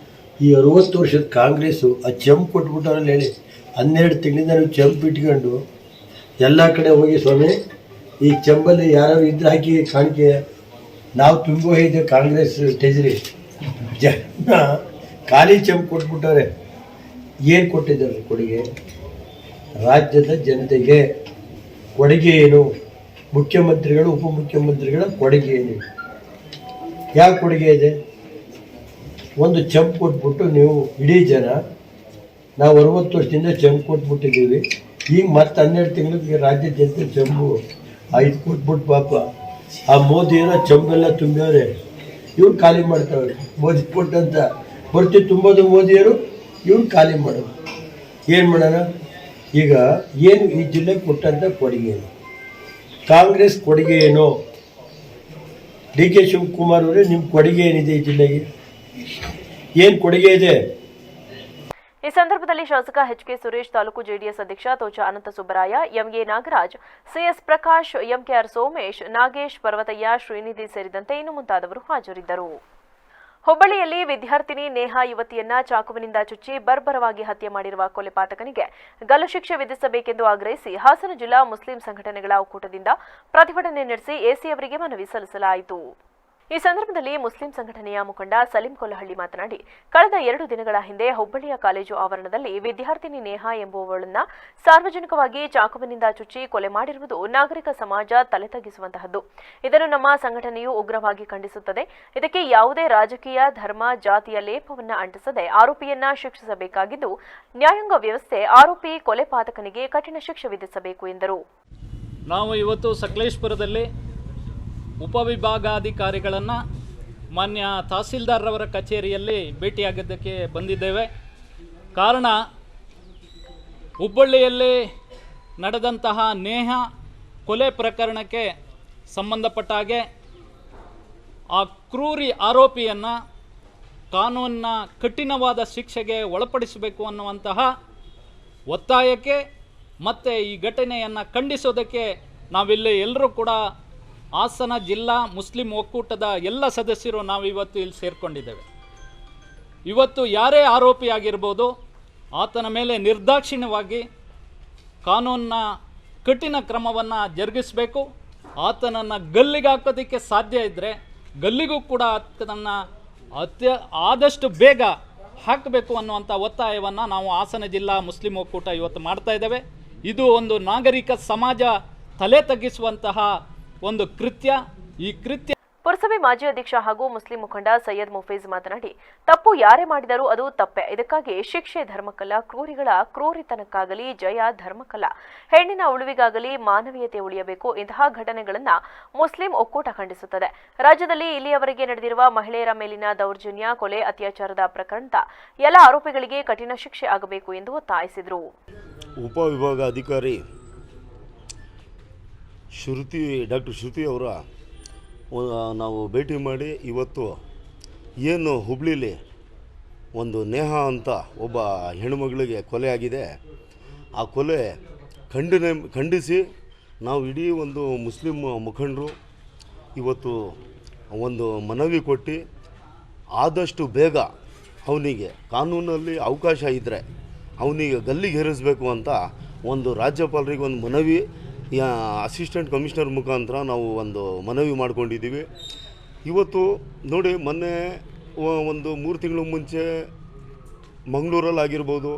ಈ 60 ವರ್ಷದ ಕಾಂಗ್ರೆಸ್ಸು ಆ ಚೆಂಪು ಕೊಟ್ಬಿಟ್ಟವ್ರಲ್ಲಿ ಹೇಳಿ 12 ತಿಂಗಳಿಂದ ನಾವು ಚೆಂಪು ಇಟ್ಕೊಂಡು ಎಲ್ಲ ಕಡೆ ಹೋಗಿ, ಸ್ವಾಮಿ ಈ ಚೆಂಬಲ್ಲಿ ಯಾರು ಇದ್ರೆ ಹಾಕಿ ಕಾಣಿಕೆ ನಾವು ತುಂಬ ಇದೆ ಕಾಂಗ್ರೆಸ್ ಟ್ರೆಜರಿ ಜನ ಖಾಲಿ ಚೆಂಪು ಕೊಟ್ಬಿಟ್ಟವ್ರೆ. ಏನು ಕೊಟ್ಟಿದ್ದಾರೆ ಕೊಡುಗೆ? ರಾಜ್ಯದ ಜನತೆಗೆ ಕೊಡುಗೆ ಏನು? ಮುಖ್ಯಮಂತ್ರಿಗಳು ಉಪಮುಖ್ಯಮಂತ್ರಿಗಳ ಕೊಡುಗೆ ಏನು? ಯಾವ ಕೊಡುಗೆ ಇದೆ? ಒಂದು ಚೆಂಪು ಕೊಟ್ಬಿಟ್ಟು ನೀವು ಇಡೀ ಜನ ನಾವು 60 ವರ್ಷದಿಂದ ಚೆಂಪು ಕೊಟ್ಬಿಟ್ಟಿದ್ದೀವಿ, ಈಗ ಮತ್ತೆ 12 ತಿಂಗಳಿಗೆ ರಾಜ್ಯದ ಜನತೆ ಚೆಂಬು 5 ಕೊಟ್ಬಿಟ್ಟು ಪಾಪ ಆ ಮೋದಿ ಏನೋ ಚೆಂಬೆಲ್ಲ ತುಂಬ್ಯವ್ರೆ, ಇವ್ರು ಖಾಲಿ ಮಾಡ್ತಾವ್ರೆ. ಮೋದಿ ಕೊಟ್ಟಂತ ಬರ್ತಿ ತುಂಬೋದು ಮೋದಿಯವರು, ಇವ್ರು ಖಾಲಿ ಮಾಡೋದು. ಏನು ಮಾಡೋಣ? ಈಗ ಏನು ಈ ಜಿಲ್ಲೆಗೆ ಕೊಟ್ಟಂಥ ಕೊಡುಗೆ ಏನು? ಕಾಂಗ್ರೆಸ್ ಕೊಡುಗೆ ಏನು? ಡಿ ಕೆ ಶಿವಕುಮಾರ್ ಅವರೇ, ನಿಮ್ಮ ಕೊಡುಗೆ ಏನಿದೆ ಈ ಜಿಲ್ಲೆಗೆ? ಏನು ಕೊಡುಗೆ ಇದೆ? ಈ ಸಂದರ್ಭದಲ್ಲಿ ಶಾಸಕ ಎಚ್.ಕೆ. ಸುರೇಶ್, ತಾಲೂಕು ಜೆಡಿಎಸ್ ಅಧ್ಯಕ್ಷ ತೋಚ ಅನಂತ ಸುಬ್ಬರಾಯ, ಎಂಎ ನಾಗರಾಜ್, ಸಿಎಸ್ ಪ್ರಕಾಶ್, ಎಂಕೆಆರ್ ಸೋಮೇಶ್, ನಾಗೇಶ್, ಪರ್ವತಯ್ಯ, ಶ್ರೀನಿಧಿ ಸೇರಿದಂತೆ ಇನ್ನು ಮುಂತಾದವರು ಹಾಜರಿದ್ದರು. ಹುಬ್ಬಳ್ಳಿಯಲ್ಲಿ ವಿದ್ಯಾರ್ಥಿನಿ ನೇಹಾ ಯುವತಿಯನ್ನ ಚಾಕುವಿನಿಂದ ಚುಚ್ಚಿ ಬರ್ಬರವಾಗಿ ಹತ್ಯೆ ಮಾಡಿರುವ ಕೊಲೆಪಾತಕನಿಗೆ ಗಲ್ಲು ಶಿಕ್ಷೆ ವಿಧಿಸಬೇಕೆಂದು ಆಗ್ರಹಿಸಿ ಹಾಸನ ಜಿಲ್ಲಾ ಮುಸ್ಲಿಂ ಸಂಘಟನೆಗಳ ಒಕ್ಕೂಟದಿಂದ ಪ್ರತಿಭಟನೆ ನಡೆಸಿ ಎಸಿ ಅವರಿಗೆ ಮನವಿ ಸಲ್ಲಿಸಲಾಯಿತು. ಈ ಸಂದರ್ಭದಲ್ಲಿ ಮುಸ್ಲಿಂ ಸಂಘಟನೆಯ ಮುಖಂಡ ಸಲೀಂ ಕೊಲ್ಲಹಳ್ಳಿ ಮಾತನಾಡಿ, ಕಳೆದ 2 ದಿನಗಳ ಹಿಂದೆ ಹುಬ್ಬಳ್ಳಿಯ ಕಾಲೇಜು ಆವರಣದಲ್ಲಿ ವಿದ್ಯಾರ್ಥಿನಿ ನೇಹಾ ಎಂಬುವವಳನ್ನ ಸಾರ್ವಜನಿಕವಾಗಿ ಚಾಕುವಿನಿಂದ ಚುಚ್ಚಿ ಕೊಲೆ ಮಾಡಿರುವುದು ನಾಗರಿಕ ಸಮಾಜ ತಲೆ ತಗ್ಗಿಸುವಂತಹದ್ದು. ಇದನ್ನು ನಮ್ಮ ಸಂಘಟನೆಯು ಉಗ್ರವಾಗಿ ಖಂಡಿಸುತ್ತದೆ. ಇದಕ್ಕೆ ಯಾವುದೇ ರಾಜಕೀಯ, ಧರ್ಮ, ಜಾತಿಯ ಲೇಪವನ್ನ ಅಂಟಿಸದೆ ಆರೋಪಿಯನ್ನ ಶಿಕ್ಷಿಸಬೇಕಾಗಿದ್ದು, ನ್ಯಾಯಾಂಗ ವ್ಯವಸ್ಥೆ ಆರೋಪಿ ಕೊಲೆಪಾತಕನಿಗೆ ಕಠಿಣ ಶಿಕ್ಷೆ ವಿಧಿಸಬೇಕು ಎಂದರು. ನಾವು ಇವತ್ತು ಸಕಲೇಶಪುರದಲ್ಲಿ ಉಪವಿಭಾಗಾಧಿಕಾರಿಗಳನ್ನು ಮಾನ್ಯ ತಹಸೀಲ್ದಾರ್ರವರ ಕಚೇರಿಯಲ್ಲಿ ಭೇಟಿಯಾಗಿದ್ದಕ್ಕೆ ಬಂದಿದ್ದೇವೆ. ಕಾರಣ, ಹುಬ್ಬಳ್ಳಿಯಲ್ಲಿ ನಡೆದಂತಹ ನೇಹಾ ಕೊಲೆ ಪ್ರಕರಣಕ್ಕೆ ಸಂಬಂಧಪಟ್ಟ ಹಾಗೆ ಆ ಕ್ರೂರಿ ಆರೋಪಿಯನ್ನು ಕಾನೂನಿನ ಕಠಿಣವಾದ ಶಿಕ್ಷೆಗೆ ಒಳಪಡಿಸಬೇಕು ಅನ್ನುವಂತಹ ಒತ್ತಾಯಕ್ಕೆ ಮತ್ತು ಈ ಘಟನೆಯನ್ನು ಖಂಡಿಸೋದಕ್ಕೆ ನಾವಿಲ್ಲಿ ಎಲ್ಲರೂ ಕೂಡ ಹಾಸನ ಜಿಲ್ಲಾ ಮುಸ್ಲಿಂ ಒಕ್ಕೂಟದ ಎಲ್ಲ ಸದಸ್ಯರು ನಾವಿವತ್ತು ಇಲ್ಲಿ ಸೇರಿಕೊಂಡಿದ್ದೇವೆ. ಇವತ್ತು ಯಾರೇ ಆರೋಪಿಯಾಗಿರ್ಬೋದು, ಆತನ ಮೇಲೆ ನಿರ್ದಾಕ್ಷಿಣ್ಯವಾಗಿ ಕಾನೂನಿನ ಕಠಿಣ ಕ್ರಮವನ್ನು ಜರುಗಿಸಬೇಕು. ಆತನನ್ನು ಗಲ್ಲಿಗೆ ಹಾಕೋದಕ್ಕೆ ಸಾಧ್ಯ ಇದ್ದರೆ ಗಲ್ಲಿಗೂ ಕೂಡ ಆತನನ್ನು ಆದಷ್ಟು ಬೇಗ ಹಾಕಬೇಕು ಅನ್ನುವಂಥ ಒತ್ತಾಯವನ್ನು ನಾವು ಹಾಸನ ಜಿಲ್ಲಾ ಮುಸ್ಲಿಂ ಒಕ್ಕೂಟ ಇವತ್ತು ಮಾಡ್ತಾ ಇದ್ದೇವೆ. ಇದು ಒಂದು ನಾಗರಿಕ ಸಮಾಜ ತಲೆ ತಗ್ಗಿಸುವಂತಹ ಒಂದು ಕೃತ್ಯ. ಈ ಕೃತ್ಯ ಪುರಸಭೆ ಮಾಜಿ ಅಧ್ಯಕ್ಷ ಹಾಗೂ ಮುಸ್ಲಿಂ ಮುಖಂಡ ಸೈಯದ್ ಮುಫೀಜ್ ಮಾತನಾಡಿ, ತಪ್ಪು ಯಾರೇ ಮಾಡಿದರೂ ಅದು ತಪ್ಪೆ. ಇದಕ್ಕಾಗಿ ಶಿಕ್ಷೆ ಧರ್ಮಕ್ಕಲ್ಲ, ಕ್ರೂರಿಗಳ ಕ್ರೂರಿತನಕ್ಕಾಗಲಿ ಜಯ ಧರ್ಮಕ್ಕಲ್ಲ, ಹೆಣ್ಣಿನ ಉಳಿವಿಗಾಗಲಿ ಮಾನವೀಯತೆ ಉಳಿಯಬೇಕು. ಇಂತಹ ಘಟನೆಗಳನ್ನು ಮುಸ್ಲಿಂ ಒಕ್ಕೂಟ ಖಂಡಿಸುತ್ತದೆ. ರಾಜ್ಯದಲ್ಲಿ ಇಲ್ಲಿಯವರೆಗೆ ನಡೆದಿರುವ ಮಹಿಳೆಯರ ಮೇಲಿನ ದೌರ್ಜನ್ಯ, ಕೊಲೆ, ಅತ್ಯಾಚಾರದ ಪ್ರಕರಣದ ಎಲ್ಲ ಆರೋಪಿಗಳಿಗೆ ಕಠಿಣ ಶಿಕ್ಷೆ ಆಗಬೇಕು ಎಂದು ಒತ್ತಾಯಿಸಿದರು. ಉಪವಿಭಾಗಾಧಿಕಾರಿ ಡಾಕ್ಟರ್ ಶ್ರುತಿ ಅವರ ನಾವು ಭೇಟಿ ಮಾಡಿ ಇವತ್ತು ಏನು ಹುಬ್ಳಿಲಿ ಒಂದು ನೇಹಾ ಅಂತ ಒಬ್ಬ ಹೆಣ್ಣುಮಗಳಿಗೆ ಕೊಲೆ ಆಗಿದೆ, ಆ ಕೊಲೆ ಖಂಡಿಸಿ ನಾವು ಇಡೀ ಒಂದು ಮುಸ್ಲಿಂ ಮುಖಂಡರು ಇವತ್ತು ಒಂದು ಮನವಿ ಕೊಟ್ಟು ಆದಷ್ಟು ಬೇಗ ಅವನಿಗೆ ಕಾನೂನಲ್ಲಿ ಅವಕಾಶ ಇದ್ದರೆ ಅವನಿಗೆ ಗಲ್ಲಿಗೆ ಹೇರಿಸಬೇಕು ಅಂತ ಒಂದು ರಾಜ್ಯಪಾಲರಿಗೆ ಒಂದು ಮನವಿ ಅಸಿಸ್ಟೆಂಟ್ ಕಮಿಷನರ್ ಮುಖಾಂತರ ನಾವು ಒಂದು ಮನವಿ ಮಾಡ್ಕೊಂಡಿದ್ದೀವಿ. ಇವತ್ತು ನೋಡಿ, ಮೊನ್ನೆ ಒಂದು 3 ತಿಂಗಳ ಮುಂಚೆ ಮಂಗಳೂರಲ್ಲಾಗಿರ್ಬೋದು,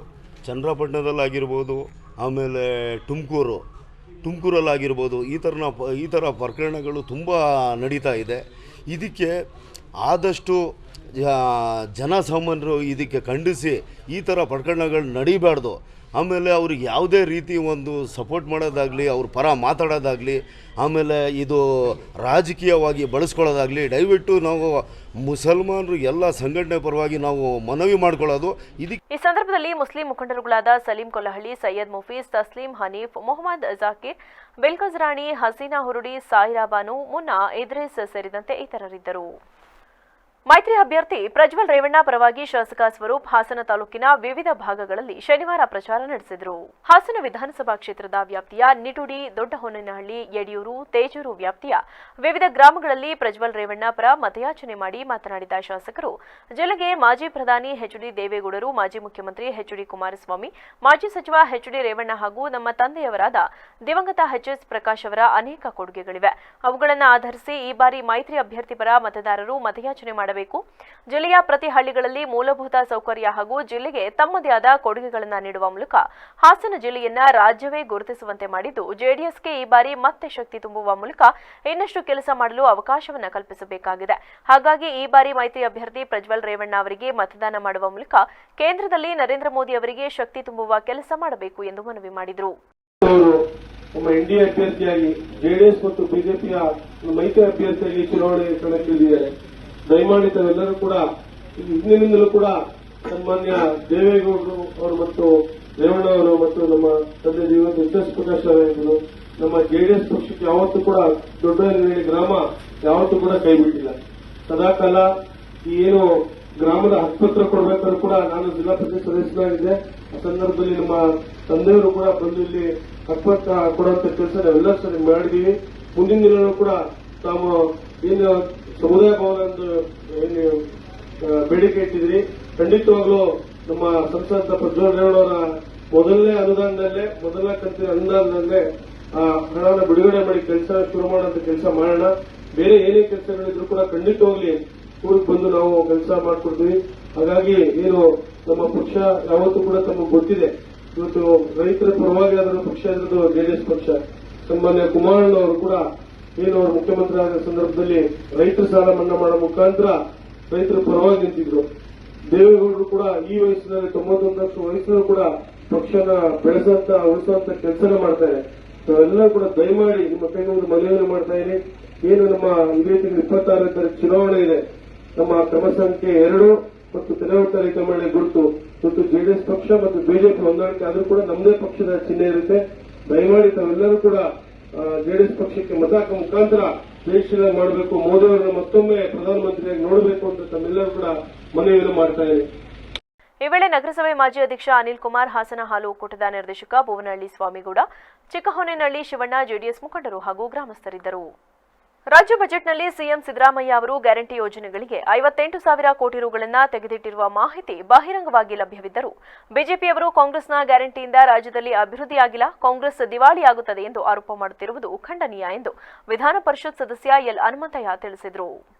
ಚನ್ನರಾಪಟ್ಟಣದಲ್ಲಾಗಿರ್ಬೋದು, ಆಮೇಲೆ ತುಮಕೂರಲ್ಲಾಗಿರ್ಬೋದು, ಈ ಥರ ಪ್ರಕರಣಗಳು ತುಂಬ ನಡೀತಾ ಇದೆ. ಇದಕ್ಕೆ ಆದಷ್ಟು ಜನಸಾಮಾನ್ಯರು ಇದಕ್ಕೆ ಖಂಡಿಸಿ ಈ ಥರ ಪ್ರಕರಣಗಳು ನಡೀಬಾರ್ದು. ಆಮೇಲೆ ಅವ್ರಿಗೆ ಯಾವುದೇ ರೀತಿ ಒಂದು ಸಪೋರ್ಟ್ ಮಾಡೋದಾಗಲಿ, ಅವ್ರ ಪರ ಮಾತಾಡೋದಾಗಲಿ, ಆಮೇಲೆ ಇದು ರಾಜಕೀಯವಾಗಿ ಬಳಸ್ಕೊಳ್ಳೋದಾಗಲಿ ದಯವಿಟ್ಟು ನಾವು ಮುಸಲ್ಮಾನರು ಎಲ್ಲ ಸಂಘಟನೆ ಪರವಾಗಿ ನಾವು ಮನವಿ ಮಾಡ್ಕೊಳ್ಳೋದು. ಈ ಸಂದರ್ಭದಲ್ಲಿ ಮುಸ್ಲಿಂ ಮುಖಂಡರುಗಳಾದ ಸಲೀಂ ಕೊಲ್ಲಹಳ್ಳಿ, ಸೈಯದ್ ಮುಫೀಜ್, ತಸ್ಲೀಂ ಹನೀಫ್, ಮೊಹಮ್ಮದ್ ಜಾಕೀರ್, ಬಿಲ್ಕಸ್ ರಾಣಿ, ಹಸೀನಾ ಹುರುಡಿ, ಸಾಯಿರಾ ಬಾನು, ಮುನ್ನಾ, ಇದ್ರೀಸ್ ಸೇರಿದಂತೆ ಇತರರಿದ್ದರು. ಮೈತ್ರಿ ಅಭ್ಯರ್ಥಿ ಪ್ರಜ್ವಲ್ ರೇವಣ್ಣ ಪರವಾಗಿ ಶಾಸಕ ಸ್ವರೂಪ್ ಹಾಸನ ತಾಲೂಕಿನ ವಿವಿಧ ಭಾಗಗಳಲ್ಲಿ ಶನಿವಾರ ಪ್ರಚಾರ ನಡೆಸಿದರು. ಹಾಸನ ವಿಧಾನಸಭಾ ಕ್ಷೇತ್ರದ ವ್ಯಾಪ್ತಿಯ ನಿಟುಡಿ, ದೊಡ್ಡಹೊನ್ನನಹಳ್ಳಿ, ಯಡಿಯೂರು, ತೇಜೂರು ವ್ಯಾಪ್ತಿಯ ವಿವಿಧ ಗ್ರಾಮಗಳಲ್ಲಿ ಪ್ರಜ್ವಲ್ ರೇವಣ್ಣ ಪರ ಮತಯಾಚನೆ ಮಾಡಿ ಮಾತನಾಡಿದ ಶಾಸಕರು, ಜಿಲ್ಲೆಗೆ ಮಾಜಿ ಪ್ರಧಾನಿ ಎಚ್.ಡಿ. ದೇವೇಗೌಡರು, ಮಾಜಿ ಮುಖ್ಯಮಂತ್ರಿ ಎಚ್.ಡಿ. ಕುಮಾರಸ್ವಾಮಿ, ಮಾಜಿ ಸಚಿವ ಎಚ್.ಡಿ. ರೇವಣ್ಣ ಹಾಗೂ ನಮ್ಮ ತಂದೆಯವರಾದ ದಿವಂಗತ ಎಚ್.ಎಸ್. ಪ್ರಕಾಶ್ ಅವರ ಅನೇಕ ಕೊಡುಗೆಗಳಿವೆ. ಅವುಗಳನ್ನು ಆಧರಿಸಿ ಈ ಬಾರಿ ಮೈತ್ರಿ ಅಭ್ಯರ್ಥಿ ಪರ ಮತದಾರರು ಮತಯಾಚನೆ ಮಾಡಬೇಕು. ಜಿಲ್ಲೆಯ ಪ್ರತಿ ಹಳ್ಳಿಗಳಲ್ಲಿ ಮೂಲಭೂತ ಸೌಕರ್ಯ ಹಾಗೂ ಜಿಲ್ಲೆಗೆ ತಮ್ಮದೇ ಆದ ಕೊಡುಗೆಗಳನ್ನು ನೀಡುವ ಮೂಲಕ ಹಾಸನ ಜಿಲ್ಲೆಯನ್ನ ರಾಜ್ಯವೇ ಗುರುತಿಸುವಂತೆ ಮಾಡಿದ್ದು, ಜೆಡಿಎಸ್ಗೆ ಈ ಬಾರಿ ಮತ್ತೆ ಶಕ್ತಿ ತುಂಬುವ ಮೂಲಕ ಇನ್ನಷ್ಟು ಕೆಲಸ ಮಾಡಲು ಅವಕಾಶವನ್ನು ಕಲ್ಪಿಸಬೇಕಾಗಿದೆ. ಹಾಗಾಗಿ ಈ ಬಾರಿ ಮೈತ್ರಿ ಅಭ್ಯರ್ಥಿ ಪ್ರಜ್ವಲ್ ರೇವಣ್ಣ ಅವರಿಗೆ ಮತದಾನ ಮಾಡುವ ಮೂಲಕ ಕೇಂದ್ರದಲ್ಲಿ ನರೇಂದ್ರ ಮೋದಿ ಅವರಿಗೆ ಶಕ್ತಿ ತುಂಬುವ ಕೆಲಸ ಮಾಡಬೇಕು ಎಂದು ಮನವಿ ಮಾಡಿದರು. ನಮ್ಮ ಎನ್ಡಿಎ ಅಭ್ಯರ್ಥಿಯಾಗಿ ಜೆಡಿಎಸ್ ಮತ್ತು ಬಿಜೆಪಿಯ ಮೈತ್ರಿ ಅಭ್ಯರ್ಥಿಯಾಗಿ ಚುನಾವಣೆ ಕಣಕ್ಕಿಳಿದಿದ್ದಾರೆ. ದಯಮಾಡಿ ತಾವೆಲ್ಲರೂ ಕೂಡ ಹಿಂದಿನಿಂದಲೂ ಕೂಡ ಸನ್ಮಾನ್ಯ ದೇವೇಗೌಡರು ಅವರು ಮತ್ತು ರೇವಣ್ಣ ಅವರು ಮತ್ತು ನಮ್ಮ ತಂದೆ ದಿವಂಗತ ಎಚ್.ಎಸ್. ಪ್ರಕಾಶ್ ಅವರು ನಮ್ಮ ಜೆಡಿಎಸ್ ಪಕ್ಷಕ್ಕೆ ಯಾವತ್ತೂ ಕೂಡ ದೊಡ್ಡ ಗ್ರಾಮ ಯಾವತ್ತೂ ಕೂಡ ಕೈ ಬಿಟ್ಟಿಲ್ಲ. ಸದಾಕಾಲ ಈ ಏನು ಗ್ರಾಮದ ಹಕ್ಕುಪತ್ರ ಕೊಡಬೇಕಾದ್ರೂ ಕೂಡ ನಾನು ಜಿಲ್ಲಾ ಪರಿಷತ್ ಸದಸ್ಯನಾಗಿದ್ದೆ. ಆ ಸಂದರ್ಭದಲ್ಲಿ ನಮ್ಮ ತಂದೆಯವರು ಕೂಡ ಬಂದು ಇಲ್ಲಿ ಹಕ್ಕುಪತ್ರ ಕೊಡುವಂತ ಕೆಲಸ ನಾವೆಲ್ಲ ಸರಿ ಮಾಡಿದೀವಿ. ಮುಂದಿನ ದಿನಗಳು ಕೂಡ ತಾವು ಏನು ಸಮುದಾಯ ಭವನ ಎಂದು ಏನು ಬೇಡಿಕೆ ಇಟ್ಟಿದ್ರಿ. ಖಂಡಿತವಾಗ್ಲೂ ನಮ್ಮ ಸಂಸದ ಪ್ರಜ್ವಲ್ ರೇವಣ್ಣವರ ಮೊದಲನೇ ಕಂತಿನ ಅನುದಾನದಲ್ಲೇ ಆ ಹಣವನ್ನು ಬಿಡುಗಡೆ ಮಾಡಿ ಕೆಲಸ ಶುರು ಮಾಡುವಂತ ಕೆಲಸ ಮಾಡೋಣ. ಬೇರೆ ಏನೇ ಕೆಲಸಗಳಿದ್ರು ಕೂಡ ಖಂಡಿತವಾಗ್ಲಿ ಊರಿಗೆ ಬಂದು ನಾವು ಕೆಲಸ ಮಾಡ್ಕೊಡ್ತೀವಿ. ಹಾಗಾಗಿ ಏನು ನಮ್ಮ ಪಕ್ಷ ಯಾವತ್ತೂ ಕೂಡ ತಮಗೆ ಗೊತ್ತಿದೆ, ಇವತ್ತು ರೈತರ ಪರವಾಗಿ ಅದರ ಪಕ್ಷ ಇರೋದು ಜೆಡಿಎಸ್ ಪಕ್ಷ. ಸನ್ಮಾನ್ಯ ಕುಮಾರಣ್ಣವರು ಕೂಡ ಏನು ಅವರು ಮುಖ್ಯಮಂತ್ರಿ ಆದ ಸಂದರ್ಭದಲ್ಲಿ ರೈತರ ಸಾಲ ಮನ್ನಾ ಮಾಡೋ ಮುಖಾಂತರ ರೈತರ ಪರವಾಗಿ ನಿಂತಿದ್ರು. ದೇವೇಗೌಡರು ಕೂಡ ಈ ವಯಸ್ಸಿನಲ್ಲಿ 91 ವರ್ಷ ವಯಸ್ಸಿನಲ್ಲೂ ಕೂಡ ಪಕ್ಷನ ಬೆಳೆಸಂತ ಉಳಿಸುವಂತ ಕೆಲಸನ ಮಾಡ್ತಾರೆ. ನಾವೆಲ್ಲರೂ ಕೂಡ ದಯಮಾಡಿ ನಿಮ್ಮ ಕೈಗೆ ಒಂದು ಮನವಿಯನ್ನು ಮಾಡ್ತಾ ಇದ್ದೀನಿ. ಏನು ನಮ್ಮ ಇದೇ ತಿಂಗಳು 26ನೇ ತಾರೀಕು ಚುನಾವಣೆ ಇದೆ. ನಮ್ಮ ಕ್ರಮ ಸಂಖ್ಯೆ 2 ಮತ್ತು ತೆರವುತ ರೈತ ಮಹಿಳೆ ಗುರುತು ಮತ್ತು ಜೆಡಿಎಸ್ ಪಕ್ಷ ಮತ್ತು ಬಿಜೆಪಿ ಹೊಂದಾಣಿಕೆ ಆದ್ರೂ ಕೂಡ ನಮ್ಮದೇ ಪಕ್ಷದ ಚಿಹ್ನೆ ಇರುತ್ತೆ. ದಯಮಾಡಿ ತಾವೆಲ್ಲರೂ ಕೂಡ ಜೆಡಿಎಸ್ ಪಕ್ಷಕ್ಕೆ ಮತ ಹಾಕೋ ಮುಖಾಂತರ ದೇಶದ ಮಾಡಬೇಕು, ಮೋದಿ ಅವರನ್ನು ಮತ್ತೊಮ್ಮೆ ಪ್ರಧಾನಮಂತ್ರಿಯಾಗಿ ನೋಡಬೇಕು ಅಂತ ತಮ್ಮೆಲ್ಲರೂ ಕೂಡ ಮನವಿಯನ್ನು ಮಾಡ್ತಾ ಇದ್ದೀನಿ. ಈ ವೇಳೆ ನಗರಸಭೆ ಮಾಜಿ ಅಧ್ಯಕ್ಷ ಅನಿಲ್ ಕುಮಾರ್, ಹಾಸನ ಹಾಲು ಒಕ್ಕೂಟದ ನಿರ್ದೇಶಕ ಭುವನಹಳ್ಳಿ ಸ್ವಾಮಿಗೌಡ, ಚಿಕ್ಕಹೊನ್ನೆನಹಳ್ಳಿ ಶಿವಣ್ಣ, ಜೆಡಿಎಸ್ ಮುಖಂಡರು ಹಾಗೂ ಗ್ರಾಮಸ್ಥರಿದ್ದರು. ರಾಜ್ಯ ಬಜೆಟ್ನಲ್ಲಿ ಸಿಎಂ ಸಿದ್ದರಾಮಯ್ಯ ಅವರು ಗ್ಯಾರಂಟಿ ಯೋಜನೆಗಳಿಗೆ 58,000 ಕೋಟಿ ರುಗಳನ್ನು ತೆಗೆದಿಟ್ಟಿರುವ ಮಾಹಿತಿ ಬಹಿರಂಗವಾಗಿ ಲಭ್ಯವಿದ್ದರೂ ಬಿಜೆಪಿಯವರು ಕಾಂಗ್ರೆಸ್ನ ಗ್ಯಾರಂಟಿಯಿಂದ ರಾಜ್ಯದಲ್ಲಿ ಅಭಿವೃದ್ಧಿಯಾಗಿಲ್ಲ, ಕಾಂಗ್ರೆಸ್ ದಿವಾಳಿಯಾಗುತ್ತದೆ ಎಂದು ಆರೋಪ ಮಾಡುತ್ತಿರುವುದು ಖಂಡನೀಯ ಎಂದು ವಿಧಾನ ಪರಿಷತ್ ಸದಸ್ಯ ಎಲ್ ಹನುಮಂತಯ್ಯ ತಿಳಿಸಿದರು.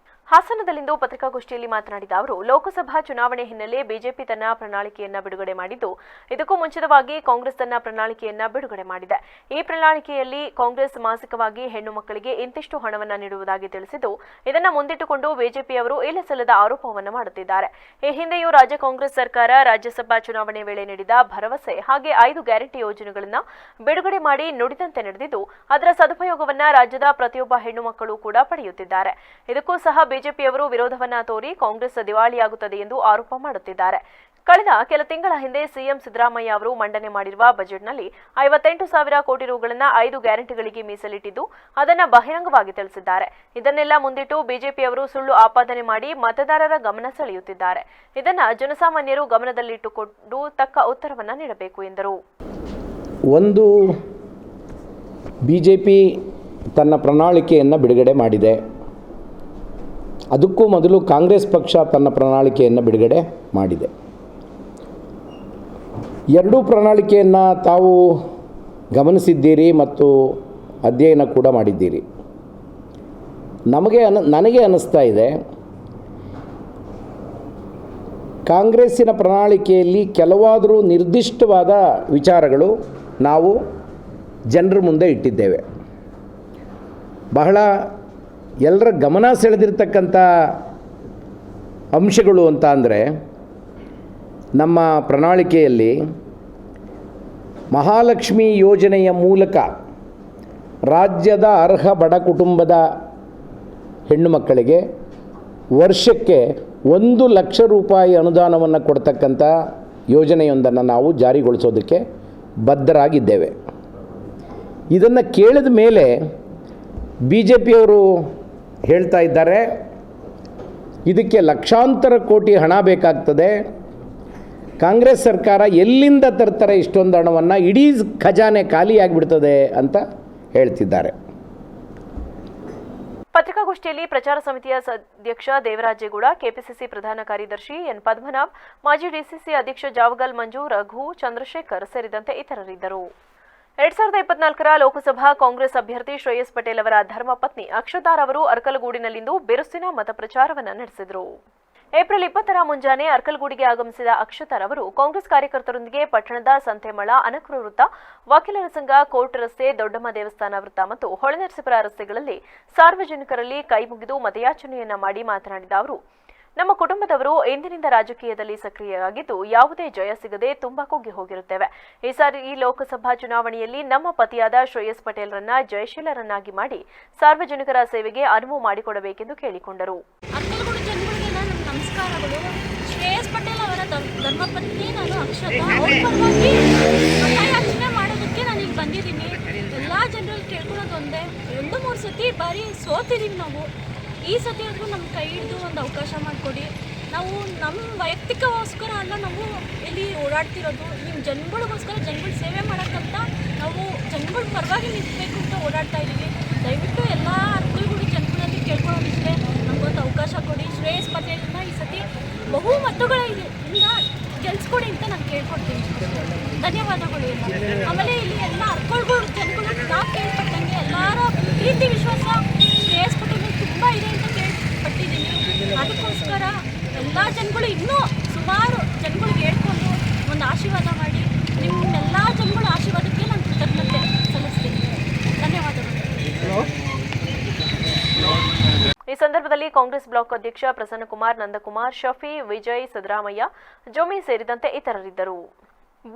ಹಾಸನದಲ್ಲಿಂದು ಪತ್ರಿಕಾಗೋಷ್ಠಿಯಲ್ಲಿ ಮಾತನಾಡಿದ ಅವರು, ಲೋಕಸಭಾ ಚುನಾವಣೆ ಹಿನ್ನೆಲೆ ಬಿಜೆಪಿ ತನ್ನ ಪ್ರಣಾಳಿಕೆಯನ್ನ ಬಿಡುಗಡೆ ಮಾಡಿದ್ದು, ಇದಕ್ಕೂ ಮುಂಚಿತವಾಗಿ ಕಾಂಗ್ರೆಸ್ ತನ್ನ ಪ್ರಣಾಳಿಕೆಯನ್ನ ಬಿಡುಗಡೆ ಮಾಡಿದೆ. ಈ ಪ್ರಣಾಳಿಕೆಯಲ್ಲಿ ಕಾಂಗ್ರೆಸ್ ಮಾಸಿಕವಾಗಿ ಹೆಣ್ಣು ಮಕ್ಕಳಿಗೆ ಇಂತಿಷ್ಟು ಹಣವನ್ನು ನೀಡುವುದಾಗಿ ತಿಳಿಸಿದ್ದು, ಇದನ್ನು ಮುಂದಿಟ್ಟುಕೊಂಡು ಬಿಜೆಪಿಯವರು ಇಲ್ಲಸಲ್ಲದ ಆರೋಪವನ್ನು ಮಾಡುತ್ತಿದ್ದಾರೆ. ಈ ಹಿಂದೆಯೂ ರಾಜ್ಯ ಕಾಂಗ್ರೆಸ್ ಸರ್ಕಾರ ರಾಜ್ಯಸಭಾ ಚುನಾವಣೆ ವೇಳೆ ನೀಡಿದ ಭರವಸೆ ಹಾಗೆ 5 ಗ್ಯಾರಂಟಿ ಯೋಜನೆಗಳನ್ನು ಬಿಡುಗಡೆ ಮಾಡಿ ನುಡಿದಂತೆ ನಡೆದಿದ್ದು, ಅದರ ಸದುಪಯೋಗವನ್ನ ರಾಜ್ಯದ ಪ್ರತಿಯೊಬ್ಬ ಹೆಣ್ಣು ಮಕ್ಕಳು ಕೂಡ ಪಡೆಯುತ್ತಿದ್ದಾರೆ. ಇದಕ್ಕೂ ಸಹ ಬಿಜೆಪಿಯವರು ವಿರೋಧವನ್ನ ತೋರಿ ಕಾಂಗ್ರೆಸ್ ದಿವಾಳಿಯಾಗುತ್ತದೆ ಎಂದು ಆರೋಪ ಮಾಡುತ್ತಿದ್ದಾರೆ. ಕಳೆದ ಕೆಲ ತಿಂಗಳ ಹಿಂದೆ ಸಿಎಂ ಸಿದ್ದರಾಮಯ್ಯ ಅವರು ಮಂಡನೆ ಮಾಡಿರುವ ಬಜೆಟ್ನಲ್ಲಿ 58,000 ಕೋಟಿ ರುಗಳನ್ನು 5 ಗ್ಯಾರಂಟಿಗಳಿಗೆ ಮೀಸಲಿಟ್ಟಿದ್ದು, ಅದನ್ನು ಬಹಿರಂಗವಾಗಿ ತಿಳಿಸಿದ್ದಾರೆ. ಇದನ್ನೆಲ್ಲ ಮುಂದಿಟ್ಟು ಬಿಜೆಪಿಯವರು ಸುಳ್ಳು ಆಪಾದನೆ ಮಾಡಿ ಮತದಾರರ ಗಮನ ಸೆಳೆಯುತ್ತಿದ್ದಾರೆ. ಇದನ್ನು ಜನಸಾಮಾನ್ಯರು ಗಮನದಲ್ಲಿಟ್ಟುಕೊಂಡು ತಕ್ಕ ಉತ್ತರವನ್ನು ನೀಡಬೇಕು ಎಂದರು. ಒಂದು, ಬಿಜೆಪಿ ತನ್ನ ಪ್ರಣಾಳಿಕೆಯನ್ನು ಬಿಡುಗಡೆ ಮಾಡಿದೆ. ಅದಕ್ಕೂ ಮೊದಲು ಕಾಂಗ್ರೆಸ್ ಪಕ್ಷ ತನ್ನ ಪ್ರಣಾಳಿಕೆಯನ್ನು ಬಿಡುಗಡೆ ಮಾಡಿದೆ. ಎರಡೂ ಪ್ರಣಾಳಿಕೆಯನ್ನು ತಾವು ಗಮನಿಸಿದ್ದೀರಿ ಮತ್ತು ಅಧ್ಯಯನ ಕೂಡ ಮಾಡಿದ್ದೀರಿ. ನನಗೆ ಅನ್ನಿಸ್ತಾ ಇದೆ, ಕಾಂಗ್ರೆಸ್ಸಿನ ಪ್ರಣಾಳಿಕೆಯಲ್ಲಿ ಕೆಲವಾದರೂ ನಿರ್ದಿಷ್ಟವಾದ ವಿಚಾರಗಳು ನಾವು ಜನರ ಮುಂದೆ ಇಟ್ಟಿದ್ದೇವೆ. ಬಹಳ ಎಲ್ಲರ ಗಮನ ಸೆಳೆದಿರ್ತಕ್ಕಂಥ ಅಂಶಗಳು ಅಂತ ಅಂದರೆ, ನಮ್ಮ ಪ್ರಣಾಳಿಕೆಯಲ್ಲಿ ಮಹಾಲಕ್ಷ್ಮಿ ಯೋಜನೆಯ ಮೂಲಕ ರಾಜ್ಯದ ಅರ್ಹ ಬಡ ಕುಟುಂಬದ ಹೆಣ್ಣು ಮಕ್ಕಳಿಗೆ ವರ್ಷಕ್ಕೆ 1 ಲಕ್ಷ ರೂಪಾಯಿ ಅನುದಾನವನ್ನು ಕೊಡ್ತಕ್ಕಂಥ ಯೋಜನೆಯೊಂದನ್ನು ನಾವು ಜಾರಿಗೊಳಿಸೋದಕ್ಕೆ ಬದ್ಧರಾಗಿದ್ದೇವೆ. ಇದನ್ನು ಕೇಳಿದ ಮೇಲೆ ಬಿ ಜೆ ಪಿಯವರು ಹೇಳ್ತಾ ಇದ್ದಾರೆ, ಇದಕ್ಕೆ ಲಕ್ಷಾಂತರ ಕೋಟಿ ಹಣ ಬೇಕಾಗ್ತದೆ, ಕಾಂಗ್ರೆಸ್ ಸರ್ಕಾರ ಎಲ್ಲಿಂದ ತರ್ತಾರೆ ಇಷ್ಟೊಂದು ಹಣವನ್ನು, ಇಡೀ ಖಜಾನೆ ಖಾಲಿಯಾಗಿಬಿಡ್ತದೆ ಅಂತ ಹೇಳ್ತಿದ್ದಾರೆ. ಪತ್ರಿಕಾಗೋಷ್ಠಿಯಲ್ಲಿ ಪ್ರಚಾರ ಸಮಿತಿಯ ಅಧ್ಯಕ್ಷ ದೇವರಾಜೇಗೌಡ, ಕೆಪಿಸಿಸಿ ಪ್ರಧಾನ ಕಾರ್ಯದರ್ಶಿ ಎನ್ ಪದ್ಮನಾಭ್, ಮಾಜಿ ಡಿಸಿಸಿ ಅಧ್ಯಕ್ಷ ಜಾವಗಲ್ ಮಂಜು, ರಘು, ಚಂದ್ರಶೇಖರ್ ಸೇರಿದಂತೆ ಇತರರಿದ್ದರು. 2024ರ ಲೋಕಸಭಾ ಕಾಂಗ್ರೆಸ್ ಅಭ್ಯರ್ಥಿ ಶ್ರೇಯಸ್ ಪಟೇಲ್ ಅವರ ಧರ್ಮಪತ್ನಿ ಅಕ್ಷತಾರ್ ಅವರು ಅರ್ಕಲಗೂಡಿನಲ್ಲಿಂದು ಬಿರುಸಿನ ಮತಪ್ರಚಾರವನ್ನು ನಡೆಸಿದರು. ಏಪ್ರಿಲ್ 20ರ ಮುಂಜಾನೆ ಅರ್ಕಲಗೂಡಿಗೆ ಆಗಮಿಸಿದ ಅಕ್ಷತಾರ್ ಅವರು ಕಾಂಗ್ರೆಸ್ ಕಾರ್ಯಕರ್ತರೊಂದಿಗೆ ಪಟ್ಟಣದ ಸಂತೆಮಳ, ಅನಕರು ವೃತ್ತ, ವಕೀಲರ ಸಂಘ, ಕೋರ್ಟ್ ರಸ್ತೆ, ದೊಡ್ಡಮ್ಮ ದೇವಸ್ಥಾನ ವೃತ್ತ ಮತ್ತು ಹೊಳೆನರಸೀಪುರ ರಸ್ತೆಗಳಲ್ಲಿ ಸಾರ್ವಜನಿಕರಲ್ಲಿ ಕೈಮುಗಿದು ಮತಯಾಚನೆಯನ್ನ ಮಾಡಿ ಮಾತನಾಡಿದ ಅವರು, ನಮ್ಮ ಕುಟುಂಬದವರು ಎಂದಿನಿಂದ ರಾಜಕೀಯದಲ್ಲಿ ಸಕ್ರಿಯರಾಗಿದ್ದು, ಯಾವುದೇ ಜಯ ಸಿಗದೆ ತುಂಬಾ ಕುಗ್ಗಿ ಹೋಗಿರುತ್ತೇವೆ. ಈ ಸಾರಿ ಈ ಲೋಕಸಭಾ ಚುನಾವಣೆಯಲ್ಲಿ ನಮ್ಮ ಪತಿಯಾದ ಶ್ರೇಯಸ್ ಪಟೇಲ್ರನ್ನ ಜಯಶೀಲರನ್ನಾಗಿ ಮಾಡಿ ಸಾರ್ವಜನಿಕರ ಸೇವೆಗೆ ಅನುವು ಮಾಡಿಕೊಡಬೇಕೆಂದು ಕೇಳಿಕೊಂಡರು. ನಮಸ್ಕಾರಗಳು. ಶ್ರೇಯಸ್ ಪಟೇಲ್ ಅವರ ಧರ್ಮಪತ್ನಿ ನಾನು ಅಕ್ಷತಾ. ಅವ್ರ ಪರವಾಗಿ ಮತಯಾಚನೆ ಮಾಡೋದಕ್ಕೆ ನಾನು ಈಗ ಬಂದಿದ್ದೀನಿ. ಎಲ್ಲ ಜನರಲ್ಲಿ ಕೇಳ್ಕೊಳ್ಳೋದು ಒಂದೇ, 2-3 ಸತಿ ಬಾರಿ ಸೋತಿದ್ದೀವಿ ನಾವು. ಈ ಸತಿ ಆದರೂ ನಮ್ಮ ಕೈ ಹಿಡಿದು ಒಂದು ಅವಕಾಶ ಮಾಡಿಕೊಡಿ. ನಾವು ನಮ್ಮ ವೈಯಕ್ತಿಕಗೋಸ್ಕರ ಅಲ್ಲ ನಾವು ಇಲ್ಲಿ ಓಡಾಡ್ತಿರೋದು, ನಿಮ್ಮ ಜನಗಳಿಗೋಸ್ಕರ, ಜನಗಳ ಸೇವೆ ಮಾಡೋಕ್ಕಂತ ನಾವು ಜನಗಳ ಪರವಾಗಿ ನಿಂತಬೇಕು ಅಂತ ಓಡಾಡ್ತಾ ಇದ್ದೀವಿ. ದಯವಿಟ್ಟು ಎಲ್ಲ ಅರ್ಕಲಗೂಡು ಜನಗಳಲ್ಲಿ ಕೇಳ್ಕೊಳ್ಳೋದಿಷ್ಟೇ, ನಮಗೊಂದು ಅವಕಾಶ ಕೊಡಿ. ಶ್ರೇಯಸ್ ಪಟೇಲ್ನ ಈ ಸತಿ ಧನ್ಯವಾದಗಳು. ಆಮೇಲೆ ಇಲ್ಲಿ ಎಲ್ಲ ಅರ್ಕೊಳ್ಗಳು ಜನಗಳು ನಾವು ಕೇಳ್ಪಟ್ಟಂಗೆ ಎಲ್ಲರ ಪ್ರೀತಿ ವಿಶ್ವಾಸ ಶ್ರೇಯಸ್ ಪಟೇಲ್ ತುಂಬ ಇದೆ ಅಂತ ಕೇಳ್ಪಟ್ಟಿದ್ದೀನಿ. ಅದಕ್ಕೋಸ್ಕರ ಎಲ್ಲ ಜನಗಳು ಇನ್ನೂ ಸುಮಾರು ಜನಗಳಿಗೆ ಹೇಳ್ಕೊಂಡು ಒಂದು ಆಶೀರ್ವಾದ ಮಾಡಿ ನಿಮ್ಮೆಲ್ಲ ಜನಗಳ ಆಶೀರ್ವಾದಕ್ಕೆ ನಾನು ಕೃತಜ್ಞತೆ ಸಲ್ಲಿಸ್ತೀನಿ. ಧನ್ಯವಾದಗಳು. ಈ ಸಂದರ್ಭದಲ್ಲಿ ಕಾಂಗ್ರೆಸ್ ಬ್ಲಾಕ್ ಅಧ್ಯಕ್ಷ ಪ್ರಸನ್ನಕುಮಾರ್, ನಂದಕುಮಾರ್, ಶಫಿ, ವಿಜಯ್, ಸಿದ್ದರಾಮಯ್ಯ, ಜೋಮಿ ಸೇರಿದಂತೆ ಇತರರಿದ್ದರು.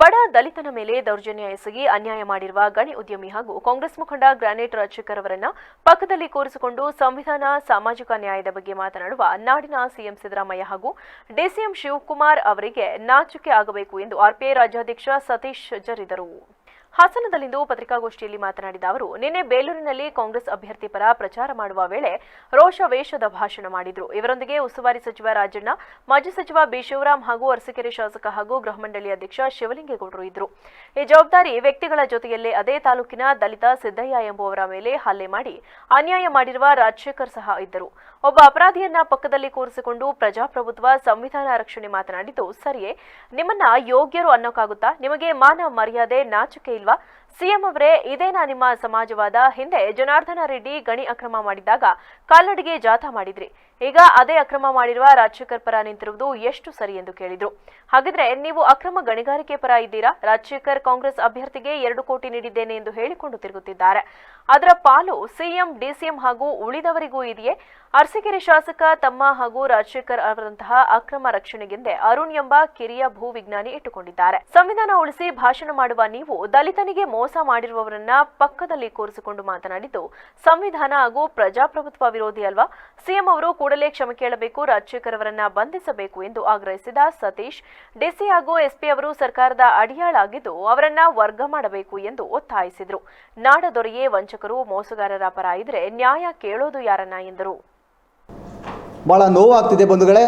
ಬಡ ದಲಿತನ ಮೇಲೆ ದೌರ್ಜನ್ಯ ಎಸಗಿ ಅನ್ಯಾಯ ಮಾಡಿರುವ ಗಣಿ ಉದ್ಯಮಿ ಹಾಗೂ ಕಾಂಗ್ರೆಸ್ ಮುಖಂಡ ಗ್ರಾನೇಟ್ ರಾಜಶೇಖರ್ ಅವರನ್ನ ಪಕ್ಕದಲ್ಲಿ ಕೂರಿಸಿಕೊಂಡು ಸಂವಿಧಾನ, ಸಾಮಾಜಿಕ ನ್ಯಾಯದ ಬಗ್ಗೆ ಮಾತನಾಡುವ ನಾಡಿನ ಸಿಎಂ ಸಿದ್ದರಾಮಯ್ಯ ಹಾಗೂ ಡಿಸಿಎಂ ಶಿವಕುಮಾರ್ ಅವರಿಗೆ ನಾಚಿಕೆ ಆಗಬೇಕು ಎಂದು ಆರ್ಪಿಐ ರಾಜ್ಯಾಧ್ಯಕ್ಷ ಸತೀಶ್ ಜರಿದರು. ಹಾಸನದಲ್ಲಿಂದು ಪತ್ರಿಕಾಗೋಷ್ಠಿಯಲ್ಲಿ ಮಾತನಾಡಿದ ಅವರು, ನಿನ್ನೆ ಬೇಲೂರಿನಲ್ಲಿ ಕಾಂಗ್ರೆಸ್ ಅಭ್ಯರ್ಥಿ ಪರ ಪ್ರಚಾರ ಮಾಡುವ ವೇಳೆ ರೋಷವೇಷದ ಭಾಷಣ ಮಾಡಿದ್ರು. ಇವರೊಂದಿಗೆ ಉಸ್ತುವಾರಿ ಸಚಿವ ರಾಜಣ್ಣ, ಮಾಜಿ ಸಚಿವ ಬಿ ಶಿವರಾಮ್ ಹಾಗೂ ಅರಸೀಕೆರೆ ಶಾಸಕ ಹಾಗೂ ಗೃಹ ಮಂಡಳಿ ಅಧ್ಯಕ್ಷ ಶಿವಲಿಂಗೇಗೌಡರು ಇದ್ರು. ಈ ಜವಾಬ್ದಾರಿ ವ್ಯಕ್ತಿಗಳ ಜೊತೆಯಲ್ಲೇ ಅದೇ ತಾಲೂಕಿನ ದಲಿತ ಸಿದ್ದಯ್ಯ ಎಂಬುವರ ಮೇಲೆ ಹಲ್ಲೆ ಮಾಡಿ ಅನ್ಯಾಯ ಮಾಡಿರುವ ರಾಜಶೇಖರ್ ಸಹ ಇದ್ದರು. ಒಬ್ಬ ಅಪರಾಧಿಯನ್ನ ಪಕ್ಕದಲ್ಲಿ ಕೂರಿಸಿಕೊಂಡು ಪ್ರಜಾಪ್ರಭುತ್ವ, ಸಂವಿಧಾನ ರಕ್ಷಣೆ ಮಾತನಾಡಿದ್ದು ಸರಿಯೇ? ನಿಮ್ಮನ್ನ ಯೋಗ್ಯರು ಅನ್ನೋಕ್ಕಾಗುತ್ತಾ? ನಿಮಗೆ ಮಾನ ಮರ್ಯಾದೆ, ನಾಚಿಕೆ ಇಲ್ವಾ? ಸಿಎಂ ಅವರೇ, ಇದೇನಾ ನಿಮ್ಮ ಸಮಾಜವಾದ? ಹಿಂದೆ ಜನಾರ್ದನ ರೆಡ್ಡಿ ಗಣಿ ಅಕ್ರಮ ಮಾಡಿದಾಗ ಕಾಲ್ನಡಿಗೆ ಜಾಥಾ ಮಾಡಿದ್ರಿ. ಈಗ ಅದೇ ಅಕ್ರಮ ಮಾಡಿರುವ ರಾಜಶೇಖರ್ ಪರ ನಿಂತಿರುವುದು ಎಷ್ಟು ಸರಿ ಎಂದು ಕೇಳಿದ್ರು. ಹಾಗಿದ್ರೆ ನೀವು ಅಕ್ರಮ ಗಣಿಗಾರಿಕೆ ಪರ ಇದ್ದೀರಾ? ರಾಜಶೇಖರ್ ಕಾಂಗ್ರೆಸ್ ಅಭ್ಯರ್ಥಿಗೆ 2 ಕೋಟಿ ನೀಡಿದ್ದೇನೆ ಎಂದು ಹೇಳಿಕೊಂಡು ತಿರುಗುತ್ತಿದ್ದಾರೆ. ಅದರ ಪಾಲು ಸಿಎಂ, ಡಿಸಿಎಂ ಹಾಗೂ ಉಳಿದವರಿಗೂ ಇದೆಯೇ? ಅರಸೀಕೆರೆ ಶಾಸಕ ತಮ್ಮ ಹಾಗೂ ರಾಜಶೇಖರ್ ಅವರಂತಹ ಅಕ್ರಮ ರಕ್ಷಣೆಗೆಂದೇ ಅರುಣ್ ಎಂಬ ಕಿರಿಯ ಭೂ ವಿಜ್ಞಾನಿ ಇಟ್ಟುಕೊಂಡಿದ್ದಾರೆ. ಸಂವಿಧಾನ ಉಳಿಸಿ ಭಾಷಣ ಮಾಡುವ ನೀವು ದಲಿತನಿಗೆ ಮೋಸ ಮಾಡಿರುವವರನ್ನ ಪಕ್ಕದಲ್ಲಿ ಕೂರಿಸಿಕೊಂಡು ಮಾತನಾಡಿದ್ದು ಸಂವಿಧಾನ ಹಾಗೂ ಪ್ರಜಾಪ್ರಭುತ್ವ ವಿರೋಧಿ ಅಲ್ವಾ? ಸಿಎಂ ಅವರು ಕೂಡಲೇ ಕ್ಷಮೆ ಕೇಳಬೇಕು, ರಾಜಶೇಖರ್ ಅವರನ್ನ ಬಂಧಿಸಬೇಕು ಎಂದು ಆಗ್ರಹಿಸಿದ ಸತೀಶ್, ಡಿಸಿ ಹಾಗೂ ಎಸ್ಪಿ ಅವರು ಸರ್ಕಾರದ ಅಡಿಯಾಳಾಗಿದ್ದು ಅವರನ್ನ ವರ್ಗ ಮಾಡಬೇಕು ಎಂದು ಒತ್ತಾಯಿಸಿದರು. ನಾಡದೊರೆಯೇ ವಂಚಕರು, ಮೋಸಗಾರರ ಪರ ಇದ್ರೆ ನ್ಯಾಯ ಕೇಳೋದು ಯಾರನ್ನ ಎಂದರು. ಭಾಳ ನೋವಾಗ್ತಿದೆ ಬಂಧುಗಳೇ.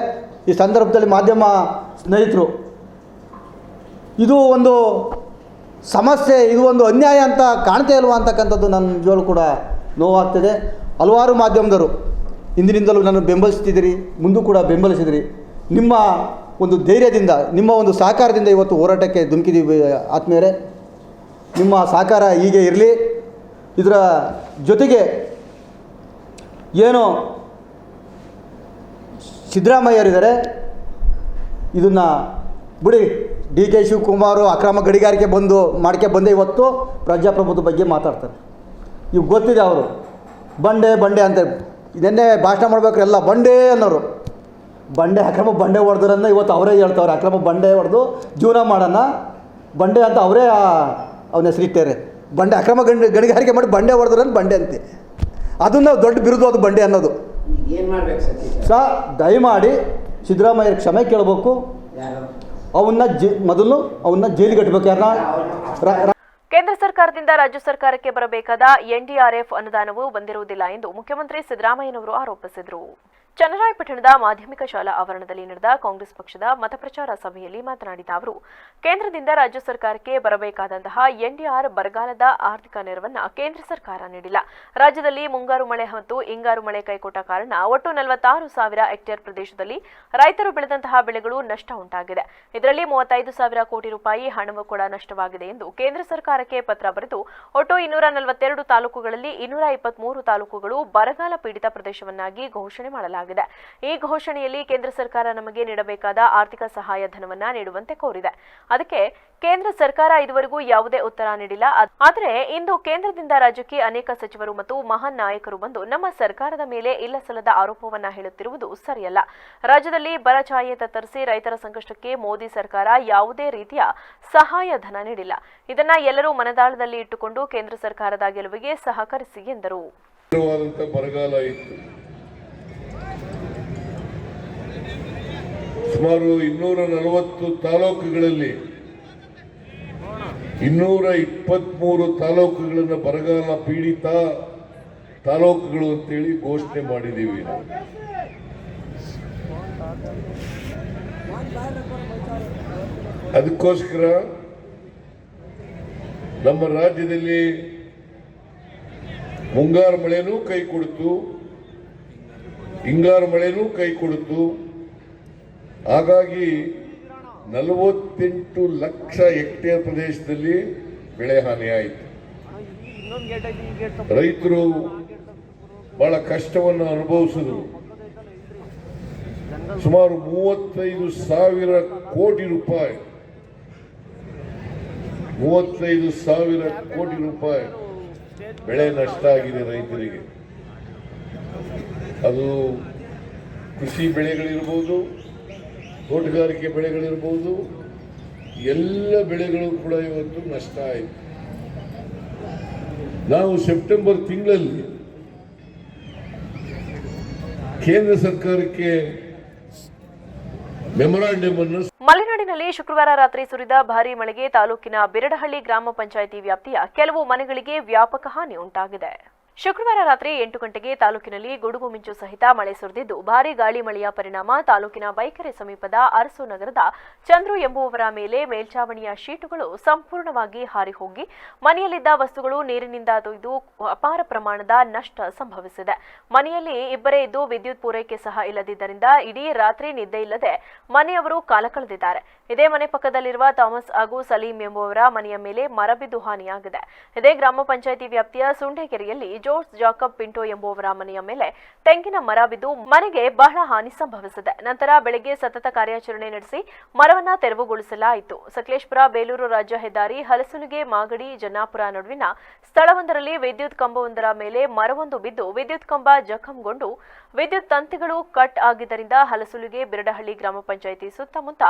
ಈ ಸಂದರ್ಭದಲ್ಲಿ ಮಾಧ್ಯಮ ಸ್ನೇಹಿತರು, ಇದು ಒಂದು ಸಮಸ್ಯೆ, ಇದು ಒಂದು ಅನ್ಯಾಯ ಅಂತ ಕಾಣ್ತಾ ಇಲ್ವಾ ಅಂತಕ್ಕಂಥದ್ದು ನನ್ನ ನಿಜವಾಗ್ಲೂ ಕೂಡ ನೋವಾಗ್ತಿದೆ. ಹಲವಾರು ಮಾಧ್ಯಮದವರು ಹಿಂದಿನಿಂದಲೂ ನನ್ನ ಬೆಂಬಲಿಸ್ತಿದ್ದೀರಿ, ಮುಂದೂ ಕೂಡ ಬೆಂಬಲಿಸಿದಿರಿ. ನಿಮ್ಮ ಒಂದು ಧೈರ್ಯದಿಂದ, ನಿಮ್ಮ ಒಂದು ಸಹಕಾರದಿಂದ ಇವತ್ತು ಹೋರಾಟಕ್ಕೆ ಧುಮುಕಿದ್ದೀವಿ ಆತ್ಮೀಯರೇ. ನಿಮ್ಮ ಸಹಕಾರ ಹೀಗೆ ಇರಲಿ. ಇದರ ಜೊತೆಗೆ ಏನು ಸಿದ್ದರಾಮಯ್ಯರಿದ್ದಾರೆ, ಇದನ್ನು ಬಿಡಿ. ಡಿ ಕೆ ಶಿವಕುಮಾರು ಅಕ್ರಮ ಗಣಿಗಾರಿಕೆ ಬಂದೆ ಇವತ್ತು ಪ್ರಜಾಪ್ರಭುತ್ವ ಬಗ್ಗೆ ಮಾತಾಡ್ತಾರೆ. ಇವು ಗೊತ್ತಿದೆ, ಅವರು ಬಂಡೆ ಅಂತ ಇದನ್ನೇ ಭಾಷಣ ಮಾಡ್ಬೇಕಾರೆ ಎಲ್ಲ ಬಂಡೆ ಅನ್ನೋರು. ಅಕ್ರಮ ಬಂಡೆ ಹೊಡೆದ್ರನ್ನ ಇವತ್ತು ಅವರೇ ಹೇಳ್ತವ್ರೆ. ಅಕ್ರಮ ಬಂಡೆ ಹೊಡೆದು ಜೀವನ ಮಾಡೋಣ ಬಂಡೆ ಅಂತ ಅವರೇ ಅವನ ಹೆಸರಿಟ್ಟೇರೆ. ಅಕ್ರಮ ಗಣಿಗಾರಿಕೆ ಮಾಡಿ ಬಂಡೆ ಹೊಡೆದ್ರನ್ನ ಬಂಡೆ ಅಂತೆ. ಅದನ್ನು ದೊಡ್ಡ ಬಿರುದು, ಅದು ಬಂಡೆ ಅನ್ನೋದು. ದಯಮಾಡಿ ಸಿದ್ದರಾಮಯ್ಯ ಕ್ಷಮೆ ಕೇಳಬೇಕು. ಮೊದಲು ಅವನ್ನ ಜೈಲಿಗೆ ಕಟ್ಟಬೇಕು. ಯಾರನ್ನ ಕೇಂದ್ರ ಸರ್ಕಾರದಿಂದ ರಾಜ್ಯ ಸರ್ಕಾರಕ್ಕೆ ಬರಬೇಕಾದ ಎನ್ಡಿಆರ್ಎಫ್ ಅನುದಾನವು ಬಂದಿರುವುದಿಲ್ಲ ಎಂದು ಮುಖ್ಯಮಂತ್ರಿ ಸಿದ್ದರಾಮಯ್ಯನವರು ಆರೋಪಿಸಿದರು. ಚನ್ನರಾಯಪಟ್ಟಣದ ಮಾಧ್ಯಮಿಕ ಶಾಲಾ ಆವರಣದಲ್ಲಿ ನಡೆದ ಕಾಂಗ್ರೆಸ್ ಪಕ್ಷದ ಮತಪ್ರಚಾರ ಸಭೆಯಲ್ಲಿ ಮಾತನಾಡಿದ ಅವರು, ಕೇಂದ್ರದಿಂದ ರಾಜ್ಯ ಸರ್ಕಾರಕ್ಕೆ ಬರಬೇಕಾದಂತಹ ಎನ್ಡಿಆರ್ ಬರಗಾಲದ ಆರ್ಥಿಕ ನೆರವನ್ನ ಕೇಂದ್ರ ಸರ್ಕಾರ ನೀಡಿಲ್ಲ. ರಾಜ್ಯದಲ್ಲಿ ಮುಂಗಾರು ಮಳೆ ಮತ್ತು ಹಿಂಗಾರು ಮಳೆ ಕೈಕೊಟ್ಟ ಕಾರಣ ಒಟ್ಟು 46,000 ಹೆಕ್ಟೇರ್ ಪ್ರದೇಶದಲ್ಲಿ ರೈತರು ಬೆಳೆದಂತಹ ಬೆಳೆಗಳು ನಷ್ಟ ಉಂಟಾಗಿದೆ. ಇದರಲ್ಲಿ 35,000 ಕೋಟಿ ರೂಪಾಯಿ ಹಣವು ಕೂಡ ನಷ್ಟವಾಗಿದೆ ಎಂದು ಕೇಂದ್ರ ಸರ್ಕಾರಕ್ಕೆ ಪತ್ರ ಬರೆದು ಒಟ್ಟು 242 ತಾಲೂಕುಗಳಲ್ಲಿ 223 ತಾಲೂಕುಗಳು ಬರಗಾಲ ಪೀಡಿತ ಪ್ರದೇಶವನ್ನಾಗಿ ಘೋಷಣೆ ಮಾಡಲಾಗಿದೆ. ಈ ಘೋಷಣೆಯಲ್ಲಿ ಕೇಂದ್ರ ಸರ್ಕಾರ ನಮಗೆ ನೀಡಬೇಕಾದ ಆರ್ಥಿಕ ಸಹಾಯ ಧನವನ್ನ ನೀಡುವಂತೆ ಕೋರಿದೆ. ಅದಕ್ಕೆ ಕೇಂದ್ರ ಸರ್ಕಾರ ಇದುವರೆಗೂ ಯಾವುದೇ ಉತ್ತರ ನೀಡಿಲ್ಲ. ಆದರೆ ಇಂದು ಕೇಂದ್ರದಿಂದ ರಾಜ್ಯಕ್ಕೆ ಅನೇಕ ಸಚಿವರು ಮತ್ತು ಮಹಾನ್ ನಾಯಕರು ಬಂದು ನಮ್ಮ ಸರ್ಕಾರದ ಮೇಲೆ ಇಲ್ಲಸಲ್ಲದ ಆರೋಪವನ್ನ ಹೇಳುತ್ತಿರುವುದು ಸರಿಯಲ್ಲ. ರಾಜ್ಯದಲ್ಲಿ ಬರ ಛಾಯೆ ತತ್ತರಿಸಿ ರೈತರ ಸಂಕಷ್ಟಕ್ಕೆ ಮೋದಿ ಸರ್ಕಾರ ಯಾವುದೇ ರೀತಿಯ ಸಹಾಯ ಧನ ನೀಡಿಲ್ಲ. ಇದನ್ನ ಎಲ್ಲರೂ ಮನದಾಳದಲ್ಲಿ ಇಟ್ಟುಕೊಂಡು ಕೇಂದ್ರ ಸರ್ಕಾರದ ಗೆಲುವಿಗೆ ಸಹಕರಿಸಿ ಎಂದರು. ಬರಗಾಲ ಇತ್ತು. ಸುಮಾರು 240 ತಾಲೂಕುಗಳಲ್ಲಿ 223 ತಾಲೂಕುಗಳನ್ನು ಬರಗಾಲ ಪೀಡಿತ ತಾಲೂಕುಗಳು ಅಂತೇಳಿ ಘೋಷಣೆ ಮಾಡಿದ್ದೀವಿ. ಅದಕ್ಕೋಸ್ಕರ ನಮ್ಮ ರಾಜ್ಯದಲ್ಲಿ ಮುಂಗಾರು ಮಳೆನೂ ಕೈ ಕೊಡ್ತು, ಹಿಂಗಾರು ಮಳೆನೂ ಕೈ ಕೊಡ್ತು. ಹಾಗಾಗಿ 48 ಲಕ್ಷ ಹೆಕ್ಟೇರ್ ಪ್ರದೇಶದಲ್ಲಿ ಬೆಳೆ ಹಾನಿ ಆಯಿತು. ರೈತರು ಬಹಳ ಕಷ್ಟವನ್ನು ಅನುಭವಿಸಿದ್ರು. ಸುಮಾರು 35,000 ಕೋಟಿ ರೂಪಾಯಿ 35,000 ಕೋಟಿ ರೂಪಾಯಿ ಬೆಳೆ ನಷ್ಟ ಆಗಿದೆ ರೈತರಿಗೆ. ಅದು ಕೃಷಿ ಬೆಳೆಗಳಿರ್ಬೋದು, ತೋಟಗಾರಿಕೆ ಬೆಳೆಗಳಿರ್ಬೋದು, ಎಲ್ಲ ಬೆಳೆಗಳು ಕೂಡ ಇವತ್ತು ನಷ್ಟ ಆಯಿತು. ನಾವು ಸೆಪ್ಟೆಂಬರ್ ತಿಂಗಳಲ್ಲಿ ಕೇಂದ್ರ ಸರ್ಕಾರಕ್ಕೆ ಮೆಮೊರಾಂಡಮ್ ಅನ್ನು ಮಲೆನಾಡಿನಲ್ಲಿ ಶುಕ್ರವಾರ ರಾತ್ರಿ ಸುರಿದ ಭಾರೀ ಮಳೆಗೆ ತಾಲೂಕಿನ ಬಿರಡಹಳ್ಳಿ ಗ್ರಾಮ ಪಂಚಾಯಿತಿ ವ್ಯಾಪ್ತಿಯ ಕೆಲವು ಮನೆಗಳಿಗೆ ವ್ಯಾಪಕ ಹಾನಿ ಉಂಟಾಗಿದೆ. ಶುಕ್ರವಾರ ರಾತ್ರಿ 8 ಗಂಟೆಗೆ ತಾಲೂಕಿನಲ್ಲಿ ಗುಡುಗು ಮಿಂಚು ಸಹಿತ ಮಳೆ ಸುರಿದಿದ್ದು, ಭಾರೀ ಗಾಳಿ ಮಳೆಯ ಪರಿಣಾಮ ತಾಲೂಕಿನ ಬೈಕೆರೆ ಸಮೀಪದ ಅರಸು ನಗರದ ಚಂದ್ರು ಎಂಬುವವರ ಮೇಲೆ ಮೇಲ್ಛಾವಣಿಯ ಶೀಟುಗಳು ಸಂಪೂರ್ಣವಾಗಿ ಹಾರಿ ಹೋಗಿ ಮನೆಯಲ್ಲಿದ್ದ ವಸ್ತುಗಳು ನೀರಿನಿಂದ ತೊಯ್ದು ಅಪಾರ ಪ್ರಮಾಣದ ನಷ್ಟ ಸಂಭವಿಸಿದೆ. ಮನೆಯಲ್ಲಿ ಇಬ್ಬರೇ ಇದ್ದು ವಿದ್ಯುತ್ ಪೂರೈಕೆ ಸಹ ಇಲ್ಲದಿದ್ದರಿಂದ ಇಡೀ ರಾತ್ರಿ ನಿದ್ದೆ ಇಲ್ಲದೆ ಮನೆಯವರು ಕಾಲ ಕಳೆದಿದ್ದಾರೆ. ಇದೇ ಮನೆ ಪಕ್ಕದಲ್ಲಿರುವ ಥಾಮಸ್ ಹಾಗೂ ಸಲೀಂ ಎಂಬುವವರ ಮನೆಯ ಮೇಲೆ ಮರಬಿದ್ದು ಹಾನಿಯಾಗಿದೆ. ಇದೇ ಗ್ರಾಮ ಪಂಚಾಯಿತಿ ವ್ಯಾಪ್ತಿಯ ಸುಂಡೆಕೆರೆಯಲ್ಲಿ ಜೋರ್ಜ್ ಜಾಕಬ್ ಪಿಂಟೋ ಎಂಬುವವರ ಮನೆಯ ಮೇಲೆ ತೆಂಗಿನ ಮರ ಬಿದ್ದು ಮನೆಗೆ ಬಹಳ ಹಾನಿ ಸಂಭವಿಸಿದೆ. ನಂತರ ಬೆಳಗ್ಗೆ ಸತತ ಕಾರ್ಯಾಚರಣೆ ನಡೆಸಿ ಮರವನ್ನ ತೆರವುಗೊಳಿಸಲಾಯಿತು. ಸಕಲೇಶಪುರ ಬೇಲೂರು ರಾಜ್ಯ ಹೆದ್ದಾರಿ ಹಲಸುಲಿಗೆ ಮಾಗಡಿ ಜನ್ನಾಪುರ ನಡುವಿನ ಸ್ಥಳವೊಂದರಲ್ಲಿ ವಿದ್ಯುತ್ ಕಂಬವೊಂದರ ಮೇಲೆ ಮರವೊಂದು ಬಿದ್ದು ವಿದ್ಯುತ್ ಕಂಬ ಜಖಂಗೊಂಡು ವಿದ್ಯುತ್ ತಂತಿಗಳು ಕಟ್ ಆಗಿದ್ದರಿಂದ ಹಲಸುಲಿಗೆ ಬಿರಡಹಳ್ಳಿ ಗ್ರಾಮ ಪಂಚಾಯಿತಿ ಸುತ್ತಮುತ್ತ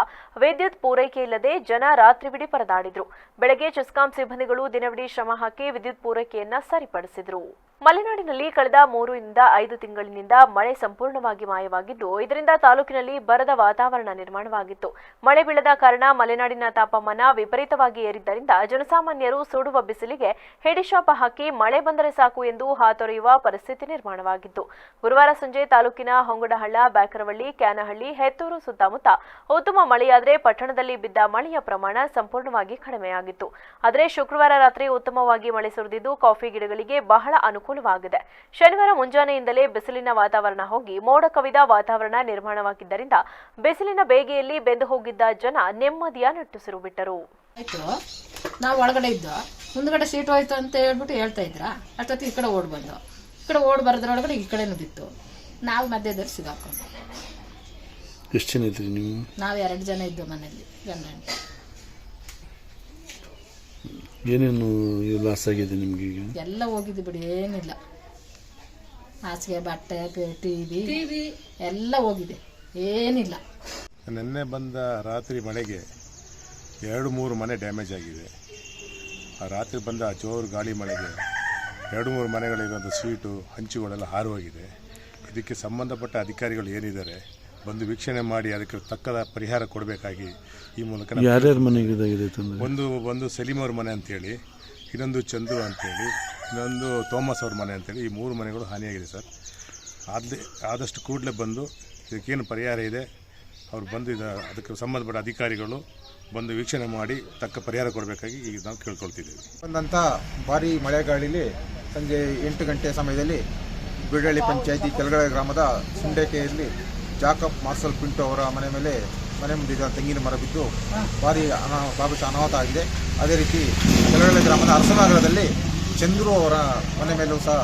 ವಿದ್ಯುತ್ ಪೂರೈಕೆ ಇಲ್ಲದೆ ಜನ ರಾತ್ರಿವಿಡೀ ಪರದಾಡಿದ್ರು. ಬೆಳಗ್ಗೆ ಚೆಸ್ಕಾಂ ಸಿಬ್ಬಂದಿಗಳು ದಿನವಿಡೀ ಶ್ರಮ ಹಾಕಿ ವಿದ್ಯುತ್ ಪೂರೈಕೆಯನ್ನ ಸರಿಪಡಿಸಿದ್ರು. ಮಲೆನಾಡಿನಲ್ಲಿ ಕಳೆದ 3 ರಿಂದ 5 ತಿಂಗಳಿನಿಂದ ಮಳೆ ಸಂಪೂರ್ಣವಾಗಿ ಮಾಯವಾಗಿದ್ದು, ಇದರಿಂದ ತಾಲೂಕಿನಲ್ಲಿ ಬರದ ವಾತಾವರಣ ನಿರ್ಮಾಣವಾಗಿತ್ತು. ಮಳೆ ಬೀಳದ ಕಾರಣ ಮಲೆನಾಡಿನ ತಾಪಮಾನ ವಿಪರೀತವಾಗಿ ಏರಿದ್ದರಿಂದ ಜನಸಾಮಾನ್ಯರು ಸುಡುವ ಬಿಸಿಲಿಗೆ ಹಿಡಿಶಾಪ ಹಾಕಿ ಮಳೆ ಬಂದರೆ ಸಾಕು ಎಂದು ಹಾತೊರೆಯುವ ಪರಿಸ್ಥಿತಿ ನಿರ್ಮಾಣವಾಗಿತ್ತು. ಗುರುವಾರ ಸಂಜೆ ತಾಲೂಕಿನ ಹೊಂಗಡಹಳ್ಳ, ಬ್ಯಾಕರವಳ್ಳಿ, ಕ್ಯಾನಹಳ್ಳಿ, ಹೆತ್ತೂರು ಸುತ್ತಮುತ್ತ ಉತ್ತಮ ಮಳೆಯಾದರೆ ಪಟ್ಟಣದಲ್ಲಿ ಬಿದ್ದ ಮಳೆಯ ಪ್ರಮಾಣ ಸಂಪೂರ್ಣವಾಗಿ ಕಡಿಮೆಯಾಗಿತ್ತು. ಆದರೆ ಶುಕ್ರವಾರ ರಾತ್ರಿ ಉತ್ತಮವಾಗಿ ಮಳೆ ಸುರಿದಿದ್ದು ಕಾಫಿ ಗಿಡಗಳಿಗೆ ಬಹಳ ಅನುಕೂಲವಾಗಿದೆ. ಶನಿವಾರ ಮುಂಜಾನೆಯಿಂದಲೇ ಬಿಸಿಲಿನ ವಾತಾವರಣ ಹೋಗಿ ಮೋಡ ಕವಿದ ವಾತಾವರಣ ನಿರ್ಮಾಣವಾಗಿದ್ದರಿಂದ ಬಿಸಿಲಿನ ಬೇಗೆಯಲ್ಲಿ ಬೆಂದು ಹೋಗಿದ್ದ ಜನ ನೆಮ್ಮದಿಯ ನಿಟ್ಟುಸಿರು ಬಿಟ್ಟರು. ನಾವು ಒಳಗಡೆ ಇದ್ದು ಮುಂದ್ಗಡೆ ಸೀಟು ಹೋಯ್ತು ಅಂತ ಹೇಳ್ಬಿಟ್ಟು ಹೇಳ್ತಾ ಇದ್ರ, ಅಷ್ಟೊತ್ತಿಗೆ ಈ ಕಡೆ ಓಡ್ ಬಂದು ಈ ಕಡೆ ಓಡ್ ಬರೋದ್ರೊಳಗಡೆ ಈ ಕಡೆನೂ ಬಿತ್ತು. ನಾವು ಮಧ್ಯದಲ್ಲಿ ಸಿಗಾಕೊಂಡು. ಎಷ್ಟು ಜನ ಇದ್ರಿ ನೀವು? ನಾವು 2 ಜನ ಇದ್ದು ಮನೆಯಲ್ಲಿ, ಗಂಡ ಹೆಂಡತಿ. ಏನೇನು ಲಾಸ್ ಆಗಿದೆ ನಿಮ್ಗೆ? ಎಲ್ಲ ಹೋಗಿದ್ದು ಬಿಡಿ, ಏನಿಲ್ಲ. ಹಾಸಿಗೆ, ಬಟ್ಟೆ, ಟಿವಿ ಎಲ್ಲ ಹೋಗಿದೆ, ಏನಿಲ್ಲ. ನಿನ್ನೆ ಬಂದ ರಾತ್ರಿ ಮಳೆಗೆ 2-3 ಮನೆ ಡ್ಯಾಮೇಜ್ ಆಗಿದೆ. ಆ ರಾತ್ರಿ ಬಂದ ಜೋರು ಗಾಳಿ ಮಳೆಗೆ 2-3 ಮನೆಗಳಿರೋದು ಸೀಟು ಹಂಚುಗಳೆಲ್ಲ ಹಾರೋಗಿದೆ. ಇದಕ್ಕೆ ಸಂಬಂಧಪಟ್ಟ ಅಧಿಕಾರಿಗಳು ಏನಿದ್ದಾರೆ ಬಂದು ವೀಕ್ಷಣೆ ಮಾಡಿ ಅದಕ್ಕೆ ತಕ್ಕದ ಪರಿಹಾರ ಕೊಡಬೇಕಾಗಿ ಈ ಮೂಲಕ ಯಾರ್ಯಾರ ಮನೆಗೆ ಇದಾಗಿದೆ? ಒಂದು ಸಲೀಂ ಅವ್ರ ಮನೆ ಅಂತೇಳಿ, ಇನ್ನೊಂದು ಚಂದ್ರು ಅಂತೇಳಿ, ಇನ್ನೊಂದು ಥೋಮಸ್ ಅವ್ರ ಮನೆ ಅಂತೇಳಿ, ಈ 3 ಮನೆಗಳು ಹಾನಿಯಾಗಿದೆ ಸರ್. ಆದಷ್ಟು ಕೂಡಲೇ ಬಂದು ಇದಕ್ಕೇನು ಪರಿಹಾರ ಇದೆ ಅವ್ರು ಬಂದು ಅದಕ್ಕೆ ಸಂಬಂಧಪಟ್ಟ ಅಧಿಕಾರಿಗಳು ಬಂದು ವೀಕ್ಷಣೆ ಮಾಡಿ ತಕ್ಕ ಪರಿಹಾರ ಕೊಡಬೇಕಾಗಿ ಈಗ ನಾವು ಕೇಳ್ಕೊಳ್ತಿದ್ದೀವಿ. ಬಂದಂಥ ಭಾರೀ ಮಳೆಗಾಳಿಲಿ ಸಂಜೆ 8 ಗಂಟೆ ಸಮಯದಲ್ಲಿ ಬಿರಡಹಳ್ಳಿ ಪಂಚಾಯಿತಿ ಕೆಳಗಡೆ ಗ್ರಾಮದ ಸುಂಡೆಕೆಯಲ್ಲಿ ಜಾಕಬ್ ಮಾರ್ಸಲ್ ಪಿಂಟೋ ಅವರ ಮನೆ ಮೇಲೆ ಮನೆ ಮುಂದಿದ್ದ ತೆಂಗಿನ ಮರ ಬಿದ್ದು ಭಾರೀ ಭಾಗಶಃ ಅನಾಹುತ ಆಗಿದೆ. ಅದೇ ರೀತಿ ಕೆಳಗಡೆ ಗ್ರಾಮದ ಅರಸನಗರದಲ್ಲಿ ಚಂದ್ರು ಅವರ ಮನೆ ಮೇಲೂ ಸಹ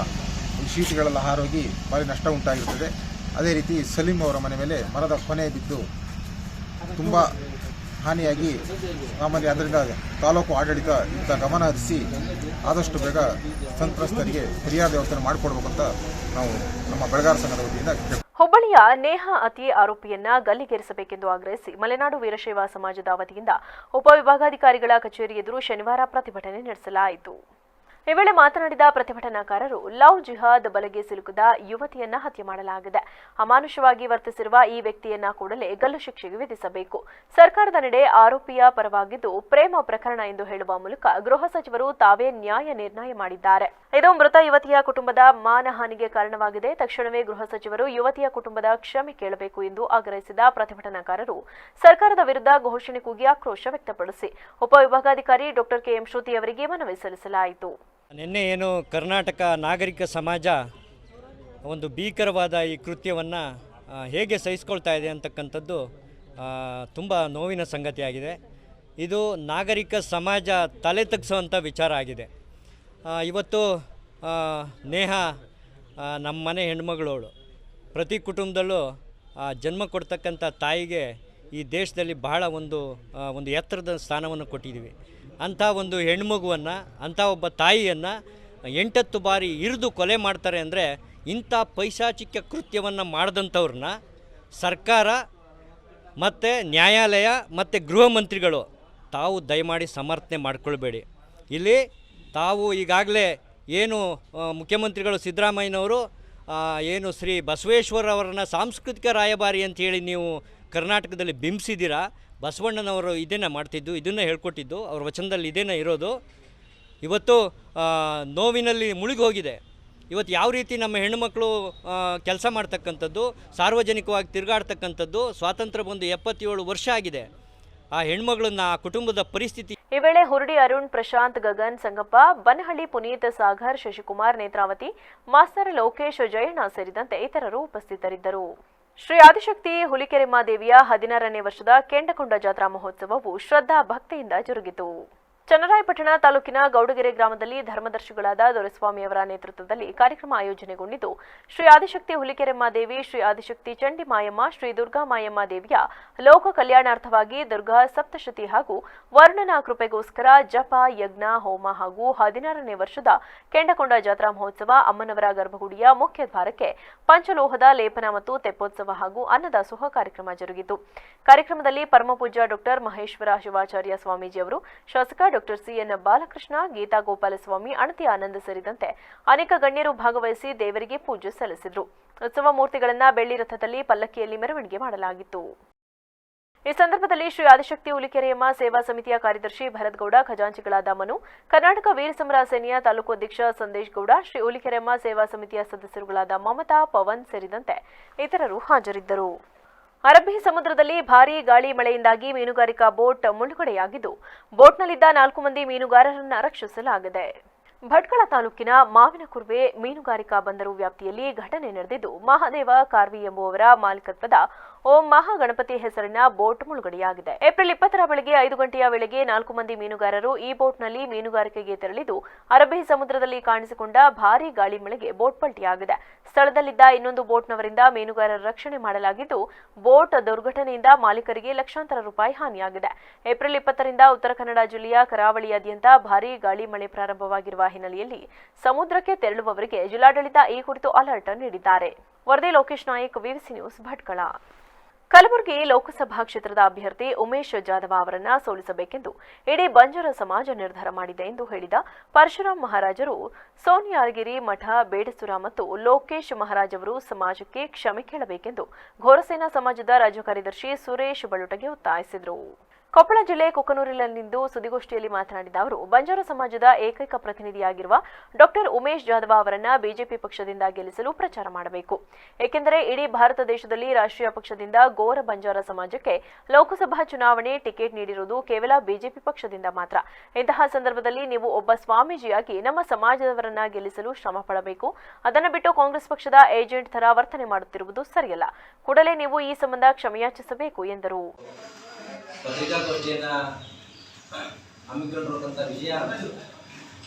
ಶೀಟ್ಗಳೆಲ್ಲ ಹಾರೋಗಿ ಭಾರಿ ನಷ್ಟ ಉಂಟಾಗಿರುತ್ತದೆ. ಅದೇ ರೀತಿ ಸಲೀಂ ಅವರ ಮನೆ ಮೇಲೆ ಮರದ ಕೊನೆ ಬಿದ್ದು ತುಂಬ ಹಾನಿಯಾಗಿ ಸಾಮಾನ್ಯ, ಅದರಿಂದ ತಾಲೂಕು ಆಡಳಿತ ಇಂಥ ಗಮನ ಹರಿಸಿ ಆದಷ್ಟು ಬೇಗ ಸಂತ್ರಸ್ತರಿಗೆ ಪರಿಹಾರ ವ್ಯವಸ್ಥೆ ಮಾಡಿಕೊಡ್ಬೇಕಂತ ನಾವು ನಮ್ಮ ಬೆಳೆಗಾರ ಸಂಘದ ವತಿಯಿಂದ ಹುಬ್ಬಳ್ಳಿಯ ನೇಹಾ ಹತ್ಯೆ ಆರೋಪಿಯನ್ನ ಗಲ್ಲಿಗೇರಿಸಬೇಕೆಂದು ಆಗ್ರಹಿಸಿ ಮಲೆನಾಡು ವೀರಶೈವ ಸಮಾಜದ ವತಿಯಿಂದ ಉಪವಿಭಾಗಾಧಿಕಾರಿಗಳ ಕಚೇರಿ ಎದುರು ಶನಿವಾರ ಪ್ರತಿಭಟನೆ ನಡೆಸಲಾಯಿತು. ಈ ವೇಳೆ ಮಾತನಾಡಿದ ಪ್ರತಿಭಟನಾಕಾರರು, ಲವ್ ಜಿಹಾದ್ ಬಲೆಗೆ ಸಿಲುಕಿದ ಯುವತಿಯನ್ನ ಹತ್ಯೆ ಮಾಡಲಾಗಿದೆ. ಅಮಾನುಷವಾಗಿ ವರ್ತಿಸಿರುವ ಈ ವ್ಯಕ್ತಿಯನ್ನ ಕೂಡಲೇ ಗಲ್ಲು ಶಿಕ್ಷೆಗೆ ವಿಧಿಸಬೇಕು. ಸರ್ಕಾರದ ನಡೆ ಆರೋಪಿಯ ಪರವಾಗಿದ್ದು ಪ್ರೇಮ ಪ್ರಕರಣ ಎಂದು ಹೇಳುವ ಮೂಲಕ ಗೃಹ ಸಚಿವರು ತಾವೇ ನ್ಯಾಯ ನಿರ್ಣಯ ಮಾಡಿದ್ದಾರೆ. ಇದು ಮೃತ ಯುವತಿಯ ಕುಟುಂಬದ ಮಾನಹಾನಿಗೆ ಕಾರಣವಾಗಿದೆ. ತಕ್ಷಣವೇ ಗೃಹ ಸಚಿವರು ಯುವತಿಯ ಕುಟುಂಬದ ಕ್ಷಮೆ ಕೇಳಬೇಕು ಎಂದು ಆಗ್ರಹಿಸಿದ ಪ್ರತಿಭಟನಾಕಾರರು ಸರ್ಕಾರದ ವಿರುದ್ಧ ಘೋಷಣೆ ಕೂಗಿ ಆಕ್ರೋಶ ವ್ಯಕ್ತಪಡಿಸಿ ಉಪವಿಭಾಗಾಧಿಕಾರಿ ಡಾಕ್ಟರ್ ಕೆಎಂ ಶ್ರುತಿ ಅವರಿಗೆ ಮನವಿ ಸಲ್ಲಿಸಲಾಯಿತು. ನಿನ್ನೆ ಏನು ಕರ್ನಾಟಕ ನಾಗರಿಕ ಸಮಾಜ ಒಂದು ಭೀಕರವಾದ ಈ ಕೃತ್ಯವನ್ನು ಹೇಗೆ ಸಹಿಸ್ಕೊಳ್ತಾ ಇದೆ ಅಂತಕ್ಕಂಥದ್ದು ತುಂಬ ನೋವಿನ ಸಂಗತಿಯಾಗಿದೆ. ಇದು ನಾಗರಿಕ ಸಮಾಜ ತಲೆ ತಗ್ಗಿಸುವಂಥ ವಿಚಾರ ಆಗಿದೆ. ಇವತ್ತು ನೇಹ ನಮ್ಮ ಮನೆ ಹೆಣ್ಮಗಳವಳು. ಪ್ರತಿ ಕುಟುಂಬದಲ್ಲೂ ಜನ್ಮ ಕೊಡ್ತಕ್ಕಂಥ ತಾಯಿಗೆ ಈ ದೇಶದಲ್ಲಿ ಬಹಳ ಒಂದು ಎತ್ತರದ ಸ್ಥಾನವನ್ನು ಕೊಟ್ಟಿದ್ದೀವಿ. ಅಂಥ ಒಂದು ಹೆಣ್ಮಗುವನ್ನು, ಅಂಥ ಒಬ್ಬ ತಾಯಿಯನ್ನು 8 ಬಾರಿ ಇರಿದು ಕೊಲೆ ಮಾಡ್ತಾರೆ ಅಂದರೆ ಇಂಥ ಪೈಶಾಚಿಕ ಕೃತ್ಯವನ್ನು ಮಾಡಿದಂಥವ್ರನ್ನ ಸರ್ಕಾರ ಮತ್ತು ನ್ಯಾಯಾಲಯ ಮತ್ತು ಗೃಹ ಮಂತ್ರಿಗಳು ತಾವು ದಯಮಾಡಿ ಸಮರ್ಥನೆ ಮಾಡಿಕೊಳ್ಬೇಡಿ. ಇಲ್ಲಿ ತಾವು ಈಗಾಗಲೇ ಏನು ಮುಖ್ಯಮಂತ್ರಿಗಳು ಸಿದ್ದರಾಮಯ್ಯನವರು ಏನು ಶ್ರೀ ಬಸವೇಶ್ವರವರನ್ನ ಸಾಂಸ್ಕೃತಿಕ ರಾಯಭಾರಿ ಅಂತೇಳಿ ನೀವು ಕರ್ನಾಟಕದಲ್ಲಿ ಬಿಂಬಿಸಿದ್ದೀರಾ. ಬಸವಣ್ಣನವರು ಇದನ್ನು ಮಾಡ್ತಿದ್ದು, ಇದನ್ನು ಹೇಳ್ಕೊಟ್ಟಿದ್ದು, ಅವ್ರ ವಚನದಲ್ಲಿ ಇದೇನೇ ಇರೋದು. ಇವತ್ತು ನೋವಿನಲ್ಲಿ ಮುಳುಗಿ ಹೋಗಿದೆ. ಇವತ್ತು ಯಾವ ರೀತಿ ನಮ್ಮ ಹೆಣ್ಣುಮಕ್ಕಳು ಕೆಲಸ ಮಾಡ್ತಕ್ಕಂಥದ್ದು, ಸಾರ್ವಜನಿಕವಾಗಿ ತಿರುಗಾಡ್ತಕ್ಕಂಥದ್ದು, ಸ್ವಾತಂತ್ರ್ಯ ಬಂದು 77 ವರ್ಷ ಆಗಿದೆ. ಆ ಹೆಣ್ಮಗಳನ್ನ, ಆ ಕುಟುಂಬದ ಪರಿಸ್ಥಿತಿ. ಈ ವೇಳೆ ಹುರುಡಿ ಅರುಣ್, ಪ್ರಶಾಂತ್, ಗಗನ್, ಸಂಗಪ್ಪ, ಬನಹಳ್ಳಿ ಪುನೀತ್, ಸಾಗರ್, ಶಶಿಕುಮಾರ್, ನೇತ್ರಾವತಿ, ಮಾಸ್ತರ್ ಲೋಕೇಶ್, ಜಯಣ್ಣ ಸೇರಿದಂತೆ ಇತರರು ಉಪಸ್ಥಿತರಿದ್ದರು. ಶ್ರೀ ಆದಿಶಕ್ತಿ ಹುಲಿಕೆರೆಮ್ಮ ದೇವಿಯ 16ನೇ ವರ್ಷದ ಕೆಂಡಕೊಂಡ ಜಾತ್ರಾ ಮಹೋತ್ಸವವು ಶ್ರದ್ಧಾ ಭಕ್ತಿಯಿಂದ ಜರುಗಿತು. ಚನ್ನರಾಯಪಟ್ಟಣ ತಾಲೂಕಿನ ಗೌಡಗೆರೆ ಗ್ರಾಮದಲ್ಲಿ ಧರ್ಮದರ್ಶಿಗಳಾದ ದೊರೆಸ್ವಾಮಿಯವರ ನೇತೃತ್ವದಲ್ಲಿ ಕಾರ್ಯಕ್ರಮ ಆಯೋಜನೆಗೊಂಡಿದ್ದು, ಶ್ರೀ ಆದಿಶಕ್ತಿ ಹುಲಿಕೆರೆಮ್ಮ ದೇವಿ, ಶ್ರೀ ಆದಿಶಕ್ತಿ ಚಂಡಿ ಮಾಯಮ್ಮ, ಶ್ರೀ ದುರ್ಗಾ ಮಾಯಮ್ಮ ದೇವಿಯ ಲೋಕ ಕಲ್ಯಾಣಾರ್ಥವಾಗಿ ದುರ್ಗಾ ಸಪ್ತಶತಿ ಹಾಗೂ ವರ್ಣನ ಕೃಪೆಗೋಸ್ಕರ ಜಪ, ಯಜ್ಞ, ಹೋಮ ಹಾಗೂ 16ನೇ ವರ್ಷದ ಕೆಂಡಕೊಂಡ ಜಾತ್ರಾ ಮಹೋತ್ಸವ, ಅಮ್ಮನವರ ಗರ್ಭಗುಡಿಯ ಮುಖ್ಯ ದ್ವಾರಕ್ಕೆ ಪಂಚಲೋಹದ ಲೇಪನ ಮತ್ತು ತೆಪ್ಪೋತ್ಸವ ಹಾಗೂ ಅನ್ನದಾಸೋಹ ಕಾರ್ಯಕ್ರಮ ಜರುಗಿತು. ಕಾರ್ಯಕ್ರಮದಲ್ಲಿ ಪರಮಪೂಜ್ಯ ಡಾಕ್ಟರ್ ಮಹೇಶ್ವರ ಶಿವಾಚಾರ್ಯ ಸ್ವಾಮೀಜಿಯವರು, ಶಾಸಕ ಡಾಕ್ಟರ್ ಸಿಎನ್ ಬಾಲಕೃಷ್ಣ, ಗೀತಾ ಗೋಪಾಲಸ್ವಾಮಿ, ಅಣತಿ ಆನಂದ್ ಸೇರಿದಂತೆ ಅನೇಕ ಗಣ್ಯರು ಭಾಗವಹಿಸಿ ದೇವರಿಗೆ ಪೂಜೆ ಸಲ್ಲಿಸಿದರು. ಉತ್ಸವ ಮೂರ್ತಿಗಳನ್ನು ಬೆಳ್ಳಿ ರಥದಲ್ಲಿ ಪಲ್ಲಕ್ಕಿಯಲ್ಲಿ ಮೆರವಣಿಗೆ ಮಾಡಲಾಗಿತ್ತು. ಈ ಸಂದರ್ಭದಲ್ಲಿ ಶ್ರೀ ಆದಿಶಕ್ತಿ ಹುಲಿಕೆರೆಯಮ್ಮ ಸೇವಾ ಸಮಿತಿಯ ಕಾರ್ಯದರ್ಶಿ ಭರತ್ಗೌಡ, ಖಜಾಂಚಿಗಳಾದ ಮನು, ಕರ್ನಾಟಕ ವೀರ ಸಮರ ಸೇನೆಯ ತಾಲೂಕು ಅಧ್ಯಕ್ಷ ಸಂದೇಶ್ ಗೌಡ, ಶ್ರೀ ಹುಲಿಕೆರೆಯಮ್ಮ ಸೇವಾ ಸಮಿತಿಯ ಸದಸ್ಯರುಗಳಾದ ಮಮತಾ, ಪವನ್ ಸೇರಿದಂತೆ ಇತರರು ಹಾಜರಿದ್ದರು. ಅರಬ್ಬಿ ಸಮುದ್ರದಲ್ಲಿ ಭಾರೀ ಗಾಳಿ ಮಳೆಯಿಂದಾಗಿ ಮೀನುಗಾರಿಕಾ ಬೋಟ್ ಮುಳುಗಡೆಯಾಗಿದ್ದು, ಬೋಟ್ನಲ್ಲಿದ್ದ 4 ಮಂದಿ ಮೀನುಗಾರರನ್ನು ರಕ್ಷಿಸಲಾಗಿದೆ. ಭಟ್ಕಳ ತಾಲೂಕಿನ ಮಾವಿನಕುರ್ವೆ ಮೀನುಗಾರಿಕಾ ಬಂದರು ವ್ಯಾಪ್ತಿಯಲ್ಲಿ ಘಟನೆ ನಡೆದಿದ್ದು, ಮಹಾದೇವ ಕಾರ್ವಿ ಎಂಬುವವರ ಮಾಲೀಕತ್ವದ ಓಂ ಮಹಾಗಣಪತಿ ಹೆಸರಿನ ಬೋಟ್ ಮುಳುಗಡೆಯಾಗಿದೆ. ಏಪ್ರಿಲ್ 20ರ ಬೆಳಗ್ಗೆ 5 ಗಂಟೆಯ ವೇಳೆಗೆ 4 ಮಂದಿ ಮೀನುಗಾರರು ಈ ಬೋಟ್ನಲ್ಲಿ ಮೀನುಗಾರಿಕೆಗೆ ತೆರಳಿದ್ದು, ಅರಬ್ಬಿ ಸಮುದ್ರದಲ್ಲಿ ಕಾಣಿಸಿಕೊಂಡ ಭಾರೀ ಗಾಳಿ ಮಳೆಗೆ ಬೋಟ್ ಪಲ್ಟಿಯಾಗಿದೆ. ಸ್ಥಳದಲ್ಲಿದ್ದ ಇನ್ನೊಂದು ಬೋಟ್ನವರಿಂದ ಮೀನುಗಾರರ ರಕ್ಷಣೆ ಮಾಡಲಾಗಿದ್ದು, ಬೋಟ್ ದುರ್ಘಟನೆಯಿಂದ ಮಾಲೀಕರಿಗೆ ಲಕ್ಷಾಂತರ ರೂಪಾಯಿ ಹಾನಿಯಾಗಿದೆ. ಏಪ್ರಿಲ್ 20ರಿಂದ ಉತ್ತರ ಕನ್ನಡ ಜಿಲ್ಲೆಯ ಕರಾವಳಿಯಾದ್ಯಂತ ಭಾರೀ ಗಾಳಿ ಮಳೆ ಪ್ರಾರಂಭವಾಗಿರುವ ಹಿನ್ನೆಲೆಯಲ್ಲಿ ಸಮುದ್ರಕ್ಕೆ ತೆರಳುವವರಿಗೆ ಜಿಲ್ಲಾಡಳಿತ ಈ ಕುರಿತು ಅಲರ್ಟ್ ನೀಡಿದ್ದಾರೆ. ವರದಿ ಲೋಕೇಶ್ ನಾಯಕ್, ವಿವಿಸಿ ನ್ಯೂಸ್, ಭಟ್ಕಳ. ಕಲಬುರಗಿ ಲೋಕಸಭಾ ಕ್ಷೇತ್ರದ ಅಭ್ಯರ್ಥಿ ಉಮೇಶ್ ಜಾಧವ ಅವರನ್ನ ಸೋಲಿಸಬೇಕೆಂದು ಇಡೀ ಬಂಜಾರ ಸಮಾಜ ನಿರ್ಧಾರ ಮಾಡಿದೆ ಎಂದು ಹೇಳಿದ ಪರಶುರಾಮ್ ಮಹಾರಾಜರು, ಸೋನಿಯಾರಗಿರಿ ಮಠ, ಬೇಡಸುರ ಮತ್ತು ಲೋಕೇಶ್ ಮಹಾರಾಜ್ ಅವರು ಸಮಾಜಕ್ಕೆ ಕ್ಷಮೆ ಕೇಳಬೇಕೆಂದು ಘೋರಸೇನಾ ಸಮಾಜದ ರಾಜ್ಯ ಕಾರ್ಯದರ್ಶಿ ಸುರೇಶ್ ಬಳುಟಗೆ ಒತ್ತಾಯಿಸಿದರು. ಕೊಪ್ಪಳ ಜಿಲ್ಲೆ ಕುಕನೂರಿನಲ್ಲಿಂದು ಸುದ್ದಿಗೋಷ್ಠಿಯಲ್ಲಿ ಮಾತನಾಡಿದ ಅವರು, ಬಂಜಾರ ಸಮಾಜದ ಏಕೈಕ ಪ್ರತಿನಿಧಿಯಾಗಿರುವ ಡಾಕ್ಟರ್ ಉಮೇಶ್ ಜಾಧವ ಅವರನ್ನ ಬಿಜೆಪಿ ಪಕ್ಷದಿಂದ ಗೆಲ್ಲಿಸಲು ಪ್ರಚಾರ ಮಾಡಬೇಕು. ಏಕೆಂದರೆ ಇಡೀ ಭಾರತ ದೇಶದಲ್ಲಿ ರಾಷ್ಟ್ರೀಯ ಪಕ್ಷದಿಂದ ಗೋರ ಬಂಜಾರ ಸಮಾಜಕ್ಕೆ ಲೋಕಸಭಾ ಚುನಾವಣೆ ಟಿಕೆಟ್ ನೀಡಿರುವುದು ಕೇವಲ ಬಿಜೆಪಿ ಪಕ್ಷದಿಂದ ಮಾತ್ರ. ಇಂತಹ ಸಂದರ್ಭದಲ್ಲಿ ನೀವು ಒಬ್ಬ ಸ್ವಾಮೀಜಿಯಾಗಿ ನಮ್ಮ ಸಮಾಜದವರನ್ನ ಗೆಲ್ಲಿಸಲು ಶ್ರಮ ಪಡಬೇಕು. ಅದನ್ನು ಬಿಟ್ಟು ಕಾಂಗ್ರೆಸ್ ಪಕ್ಷದ ಏಜೆಂಟ್ ತರ ವರ್ತನೆ ಮಾಡುತ್ತಿರುವುದು ಸರಿಯಲ್ಲ. ಕೂಡಲೇ ನೀವು ಈ ಸಂಬಂಧ ಕ್ಷಮೆಯಾಚಿಸಬೇಕು ಎಂದರು. ಪತ್ರಿಕಾಗೋಷ್ಠಿಯನ್ನು ಹಮ್ಮಿಕೊಂಡಿರುವಂಥ ವಿಷಯ,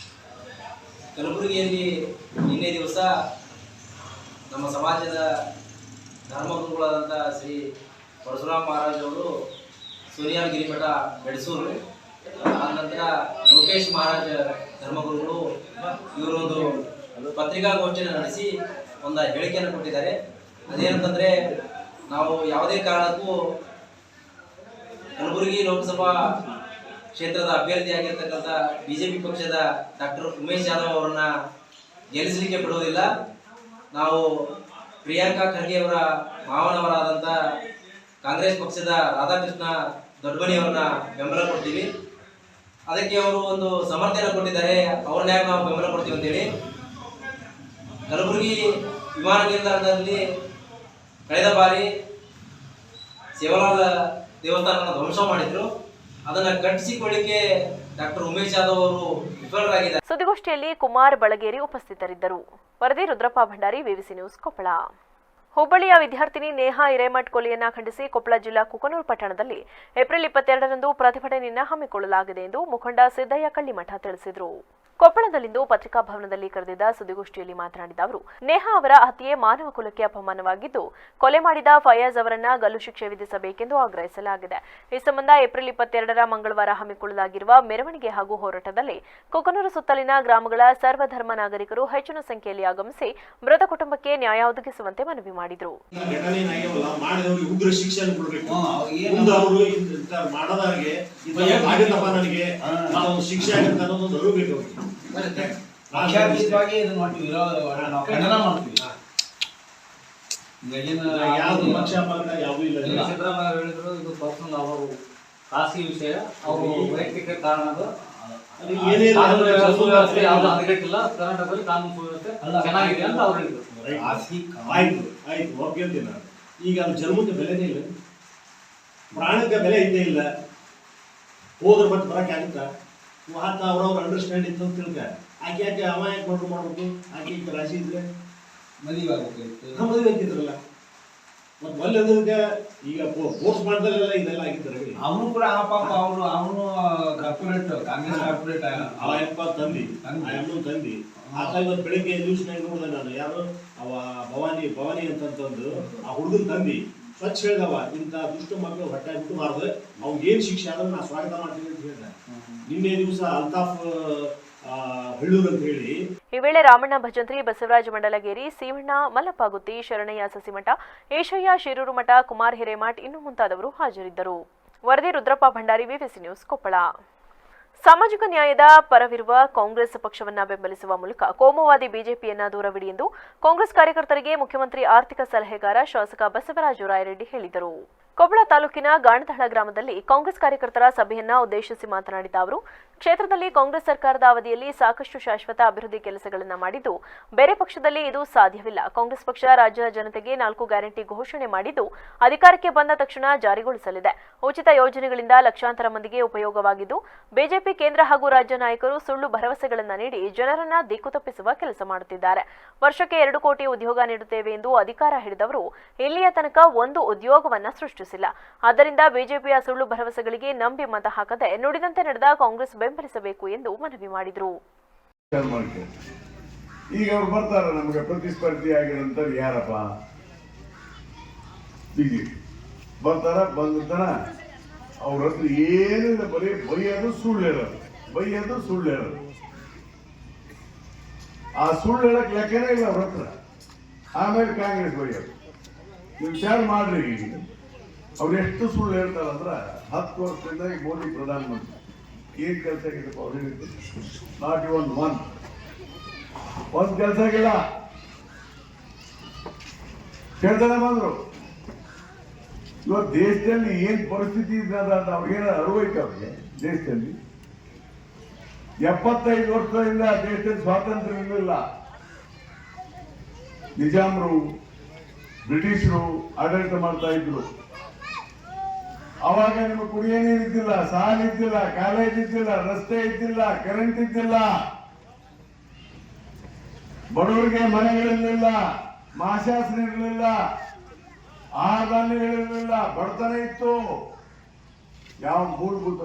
ಕಲಬುರಗಿಯಲ್ಲಿ ನಿನ್ನೆ ದಿವಸ ನಮ್ಮ ಸಮಾಜದ ಧರ್ಮಗುರುಗಳಾದಂಥ ಶ್ರೀ ಪರಶುರಾಮ್ ಮಹಾರಾಜ್ ಅವರು ಸೋನಿಯಾರಗಿರಿ ಮಠ ಬೆಡಸೂರು, ಆನಂತರ ಲೋಕೇಶ್ ಮಹಾರಾಜ್ ಧರ್ಮಗುರುಗಳು ಇವರೊಂದು ಪತ್ರಿಕಾಗೋಷ್ಠಿಯನ್ನು ನಡೆಸಿ ಒಂದು ಹೇಳಿಕೆಯನ್ನು ಕೊಟ್ಟಿದ್ದಾರೆ. ಅದೇನಂತಂದರೆ, ನಾವು ಯಾವುದೇ ಕಾರಣಕ್ಕೂ ಕಲಬುರಗಿ ಲೋಕಸಭಾ ಕ್ಷೇತ್ರದ ಅಭ್ಯರ್ಥಿಯಾಗಿರ್ತಕ್ಕಂಥ ಬಿಜೆಪಿ ಪಕ್ಷದ ಡಾಕ್ಟರ್ ಉಮೇಶ್ ಜಾಧವ್ ಅವರನ್ನ ಗೆಲ್ಲಿಸಲಿಕ್ಕೆ ಬಿಡುವುದಿಲ್ಲ. ನಾವು ಪ್ರಿಯಾಂಕಾ ಖರ್ಗೆ ಅವರ ಮಾವನವರಾದಂಥ ಕಾಂಗ್ರೆಸ್ ಪಕ್ಷದ ರಾಧಾಕೃಷ್ಣ ದೊಡ್ಡಮನಿಯವರನ್ನ ಬೆಂಬಲ ಕೊಡ್ತೀವಿ. ಅದಕ್ಕೆ ಅವರು ಒಂದು ಸಮರ್ಥನೆ ಕೊಟ್ಟಿದ್ದಾರೆ. ಅವ್ರನ್ನ ಯಾಕೆ ನಾವು ಬೆಂಬಲ ಕೊಡ್ತೀವಿ ಅಂತೇಳಿ, ಕಲಬುರಗಿ ವಿಮಾನ ನಿಲ್ದಾಣದಲ್ಲಿ ಕಳೆದ ಬಾರಿ ಸೇವಾಲಾಲ್ ದೇವಸ್ಥಾನವನ್ನು ಧ್ವಂಸ ಮಾಡಿದ್ರು. ಅದನ್ನು ಕಟ್ಟಿಸಿಕೊಳ್ಳಿಕ್ಕೆ ಡಾಕ್ಟರ್ ಉಮೇಶ್ ಜಾಧವ್ ಅವರು ವಿಫಲರಾಗಿದ್ದಾರೆ. ಸುದ್ದಿಗೋಷ್ಠಿಯಲ್ಲಿ ಕುಮಾರ್ ಬಳಗೇರಿ ಉಪಸ್ಥಿತರಿದ್ದರು. ವರದಿ ರುದ್ರಪ್ಪ ಭಂಡಾರಿ, ವಿವಿಸಿ ನ್ಯೂಸ್, ಕೊಪ್ಪಳ. ಹುಬ್ಬಳ್ಳಿಯ ವಿದ್ಯಾರ್ಥಿನಿ ನೇಹಾ ಹಿರೇಮಠ್ ಕೊಲೆಯನ್ನ ಖಂಡಿಸಿ ಕೊಪ್ಪಳ ಜಿಲ್ಲಾ ಕುಕನೂರು ಪಟ್ಟಣದಲ್ಲಿ ಏಪ್ರಿಲ್ 22ರಂದು ಪ್ರತಿಭಟನೆಯನ್ನು ಹಮ್ಮಿಕೊಳ್ಳಲಾಗಿದೆ ಎಂದು ಮುಖಂಡ ಸಿದ್ದಯ್ಯ ಕಳ್ಳಿಮಠ ತಿಳಿಸಿದರು. ಕೊಪ್ಪಳದಲ್ಲಿಂದು ಪತ್ರಿಕಾ ಭವನದಲ್ಲಿ ಕರೆದಿದ್ದ ಸುದ್ದಿಗೋಷ್ಠಿಯಲ್ಲಿ ಮಾತನಾಡಿದ ಅವರು, ನೇಹಾ ಅವರ ಹತ್ಯೆ ಮಾನವ ಕುಲಕ್ಕೆ ಅಪಮಾನವಾಗಿದ್ದು, ಕೊಲೆ ಮಾಡಿದ ಫಯಾಜ್ ಅವರನ್ನ ಗಲ್ಲು ಶಿಕ್ಷೆ ವಿಧಿಸಬೇಕೆಂದು ಆಗ್ರಹಿಸಲಾಗಿದೆ. ಈ ಸಂಬಂಧ ಏಪ್ರಿಲ್ 22ರ ಮಂಗಳವಾರ ಹಮ್ಮಿಕೊಳ್ಳಲಾಗಿರುವ ಮೆರವಣಿಗೆ ಹಾಗೂ ಹೋರಾಟದಲ್ಲಿ ಕುಕನೂರು ಸುತ್ತಲಿನ ಗ್ರಾಮಗಳ ಸರ್ವಧರ್ಮ ನಾಗರಿಕರು ಹೆಚ್ಚಿನ ಸಂಖ್ಯೆಯಲ್ಲಿ ಆಗಮಿಸಿ ಮೃತ ಕುಟುಂಬಕ್ಕೆ ನ್ಯಾಯ ಒದಗಿಸುವಂತೆ ಮನವಿ ಮಾಡಿದರು. ಖಾಸಗಿ ವಿಷಯ, ಅವರು ವೈಯಕ್ತಿಕ ಕಾರಣಗಳು ಕರ್ನಾಟಕದಲ್ಲಿ ಕಾನೂನು ಸುವ್ಯವಸ್ಥೆ ಚೆನ್ನಾಗಿದೆ ಅಂತ ಅವ್ರು ಹೇಳಿದ್ರು. ಆಯ್ತು ಒಪ್ಕೊಂತೀನಿ ನಾನು. ಈಗ ಅದು ಜನ್ಮಕ್ಕೆ ಬೆಲೆನೇ ಇಲ್ಲ, ಪ್ರಾಣಕ್ಕೆ ಬೆಲೆ ಇದ್ದೇ ಇಲ್ಲ. ಹೋದ್ರೆ ಮತ್ತೆ ಬರಕ್ಕೆ ಆಗುತ್ತಾ? ಮಹಾತ ಅವ್ರವ್ರ ಅಂಡರ್ಸ್ಟ್ಯಾಂಡ್ ಇತ್ತು ಅಂತ ತಿಳ್ಕ. ಆಕೆ ಯಾಕೆ ಅವ ಯಾಕೆ ಮಾಡ್ಬೇಕು? ಆಕೆ ಈಗ ರಾಶಿ ಇದ್ರೆ ಮದುವೆ ಆಗ್ಬೇಕಾಗಿತ್ತು, ಮದುವೆ ಆಗ್ತಿದ್ರಲ್ಲ. ಮತ್ತೆ ಒಳ್ಳೆದಕ್ಕೆ ಈಗ ಫೋರ್ಸ್ ಮಾಡ್ದಲ್ಲೆಲ್ಲ ಇದೆಲ್ಲ ಆಗಿದ್ದಾರೆ. ಅವನು ಕೂಡ ಅವನು ಕಾರ್ಪೊರೇಟ್, ಕಾಂಗ್ರೆಸ್ ಕಾರ್ಪೊರೇಟ್ ಅಪ್ಪ ತಂದಿ ಅಮ್ಮನ ತಂದಿ. ಆತ ಇವತ್ತು ಬೆಳಿಗ್ಗೆ ನ್ಯೂಸ್ನಾಗ ನೋಡಿದೆ ನಾನು, ಯಾರು ಅವ ಭವಾನಿ ಅಂತಂತಂದು ಆ ಹುಡುಗನ ತಂದಿ ಸ್ವಚ್ಛ ಹೇಳ್ದವ, ಇಂಥ ದುಷ್ಟ ಮಕ್ಕಳು ಹೊಟ್ಟೆ ಬಿಟ್ಟಬಾರ್ದು, ಅವ್ನಿಗೆ ಏನ್ ಶಿಕ್ಷೆ ಆದ್ರೆ ನಾ ಸ್ವಾಗತ ಮಾಡ್ತೀನಿ ಅಂತ ಹೇಳಿದೆ. ನಿನ್ನೆ ದಿವಸ ಅಲ್ತಾಫ್ ಹಳ್ಳೂರ್ ಅಂತ ಹೇಳಿ. ಈ ವೇಳೆ ರಾಮಣ್ಣ ಭಜಂತ್ರಿ, ಬಸವರಾಜ ಮಂಡಲಗೇರಿ, ಸೀಮಣ್ಣ, ಮಲ್ಲಪ್ಪ ಗುತ್ತಿ, ಶರಣಯ್ಯ ಸಸಿಮಠ, ಏಷಯ್ಯ ಶಿರೂರು ಮಠ, ಕುಮಾರ್ ಹಿರೇಮಠ್ ಇನ್ನು ಮುಂತಾದವರು ಹಾಜರಿದ್ದರು. ವರದಿ ರುದ್ರಪ್ಪ ಭಂಡಾರಿ, ವಿವಿಸಿ ನ್ಯೂಸ್, ಕೊಪ್ಪಳ. ಸಾಮಾಜಿಕ ನ್ಯಾಯದ ಪರವಿರುವ ಕಾಂಗ್ರೆಸ್ ಪಕ್ಷವನ್ನ ಬೆಂಬಲಿಸುವ ಮೂಲಕ ಕೋಮುವಾದಿ ಬಿಜೆಪಿಯನ್ನ ದೂರವಿಡಿ ಎಂದು ಕಾಂಗ್ರೆಸ್ ಕಾರ್ಯಕರ್ತರಿಗೆ ಮುಖ್ಯಮಂತ್ರಿ ಆರ್ಥಿಕ ಸಲಹೆಗಾರ ಶಾಸಕ ಬಸವರಾಜ ರಾಯರೆಡ್ಡಿ ಹೇಳಿದರು. ಕೊಪ್ಪಳ ತಾಲೂಕಿನ ಗಾಣದಳ ಗ್ರಾಮದಲ್ಲಿ ಕಾಂಗ್ರೆಸ್ ಕಾರ್ಯಕರ್ತರ ಸಭೆಯನ್ನ ಉದ್ದೇಶಿಸಿ ಮಾತನಾಡಿದ ಅವರು, ಕ್ಷೇತ್ರದಲ್ಲಿ ಕಾಂಗ್ರೆಸ್ ಸರ್ಕಾರದ ಅವಧಿಯಲ್ಲಿ ಸಾಕಷ್ಟು ಶಾಶ್ವತ ಅಭಿವೃದ್ಧಿ ಕೆಲಸಗಳನ್ನು ಮಾಡಿದ್ದು, ಬೇರೆ ಪಕ್ಷದಲ್ಲಿ ಇದು ಸಾಧ್ಯವಿಲ್ಲ. ಕಾಂಗ್ರೆಸ್ ಪಕ್ಷ ರಾಜ್ಯ ಜನತೆಗೆ 4 ಗ್ಯಾರಂಟಿ ಘೋಷಣೆ ಮಾಡಿದ್ದು, ಅಧಿಕಾರಕ್ಕೆ ಬಂದ ತಕ್ಷಣ ಜಾರಿಗೊಳಿಸಲಿದೆ. ಉಚಿತ ಯೋಜನೆಗಳಿಂದ ಲಕ್ಷಾಂತರ ಮಂದಿಗೆ ಉಪಯೋಗವಾಗಿದ್ದು, ಬಿಜೆಪಿ ಕೇಂದ್ರ ಹಾಗೂ ರಾಜ್ಯ ನಾಯಕರು ಸುಳ್ಳು ಭರವಸೆಗಳನ್ನು ನೀಡಿ ಜನರನ್ನ ದಿಕ್ಕು ತಪ್ಪಿಸುವ ಕೆಲಸ ಮಾಡುತ್ತಿದ್ದಾರೆ. ವರ್ಷಕ್ಕೆ 2 ಕೋಟಿ ಉದ್ಯೋಗ ನೀಡುತ್ತೇವೆ ಎಂದು ಅಧಿಕಾರ ಹಿಡಿದವರು ಇಲ್ಲಿಯ ತನಕ ಒಂದು ಉದ್ಯೋಗವನ್ನ ಸೃಷ್ಟಿಸಿಲ್ಲ. ಆದ್ದರಿಂದ ಬಿಜೆಪಿಯ ಸುಳ್ಳು ಭರವಸೆಗಳಿಗೆ ನಂಬಿ ಮತ ಹಾಕದೆ ನುಡಿದಂತೆ ನಡೆದ ಕಾಂಗ್ರೆಸ್ ಬೆಂಬಲಿಸಬೇಕು ಎಂದು ಮನವಿ ಮಾಡಿದರು. ಈಗ ಅವ್ರು ಬರ್ತಾರ, ನಮಗೆ ಪ್ರತಿಸ್ಪರ್ಧಿ ಆಗಿರಂತ ಯಾರಪ್ಪ? ಬಿಜೆಪಿ ಬರ್ತಾರ, ಬಂದ ಅವ್ರ ಹತ್ರ ಏನಿಲ್ಲ, ಬರೀ ಬೈಯೋದು ಸುಳ್ಳು ಹೇಳೋದು. ಆ ಸುಳ್ಳು ಹೇಳಕ್ ಲೆಕ್ಕನೇ ಇಲ್ಲ ಅವ್ರ ಹತ್ರ. ಆಮೇಲೆ ಕಾಂಗ್ರೆಸ್ ಬೈಯೋದು. ನೀವು ವಿಚಾರ ಮಾಡ್ರಿ, ಅವ್ರು ಎಷ್ಟು ಸುಳ್ಳು ಹೇಳ್ತಾರಂದ್ರ 10 ವರ್ಷದಿಂದ ಈ ಮೋದಿ ಪ್ರಧಾನಮಂತ್ರಿ ಏನ್ ಕೆಲಸ ಆಗಿದ್ದಪ್ಪ ಅವ್ರಿಗೆ? ನಾಟ್ ಇವನ್ ಒಂದ್ ಕೆಲಸ ಆಗಿಲ್ಲ. ಕೇಳ್ತಾನೆ ಬಂದ್ರು. ಇವತ್ತು ದೇಶದಲ್ಲಿ ಏನ್ ಪರಿಸ್ಥಿತಿ ಇದೆ ಅಂತ ಅವ್ರಿಗೇನ ಅರಿವೈತೆ? ಅವ್ರಿಗೆ ದೇಶದಲ್ಲಿ 75 ವರ್ಷದಿಂದ ದೇಶದಲ್ಲಿ ಸ್ವಾತಂತ್ರ್ಯ ಇರಲಿಲ್ಲ. ನಿಜಾಮರು, ಬ್ರಿಟಿಷರು ಆಡಳಿತ ಮಾಡ್ತಾ ಇದ್ರು. ಅವಾಗ ನಿಮಗೆ ಕುಡಿಯೋ ನೀರು ಇದ್ದಿಲ್ಲ, ಸಾಲ ಇದ್ದಿಲ್ಲ, ಕಾಲೇಜ್ ಇದ್ದಿಲ್ಲ, ರಸ್ತೆ ಇದ್ದಿಲ್ಲ, ಕರೆಂಟ್ ಇದ್ದಿಲ್ಲ, ಬಡವರಿಗೆ ಮನೆಗಳಿರಲಿಲ್ಲ, ಮಾಶಾಸನ ಇರಲಿಲ್ಲ, ಆಹಾರಧಾನ್ಯಗಳಿರಲಿಲ್ಲ, ಬಡತನ ಇತ್ತು. ಯಾವ ಮೂಲಭೂತ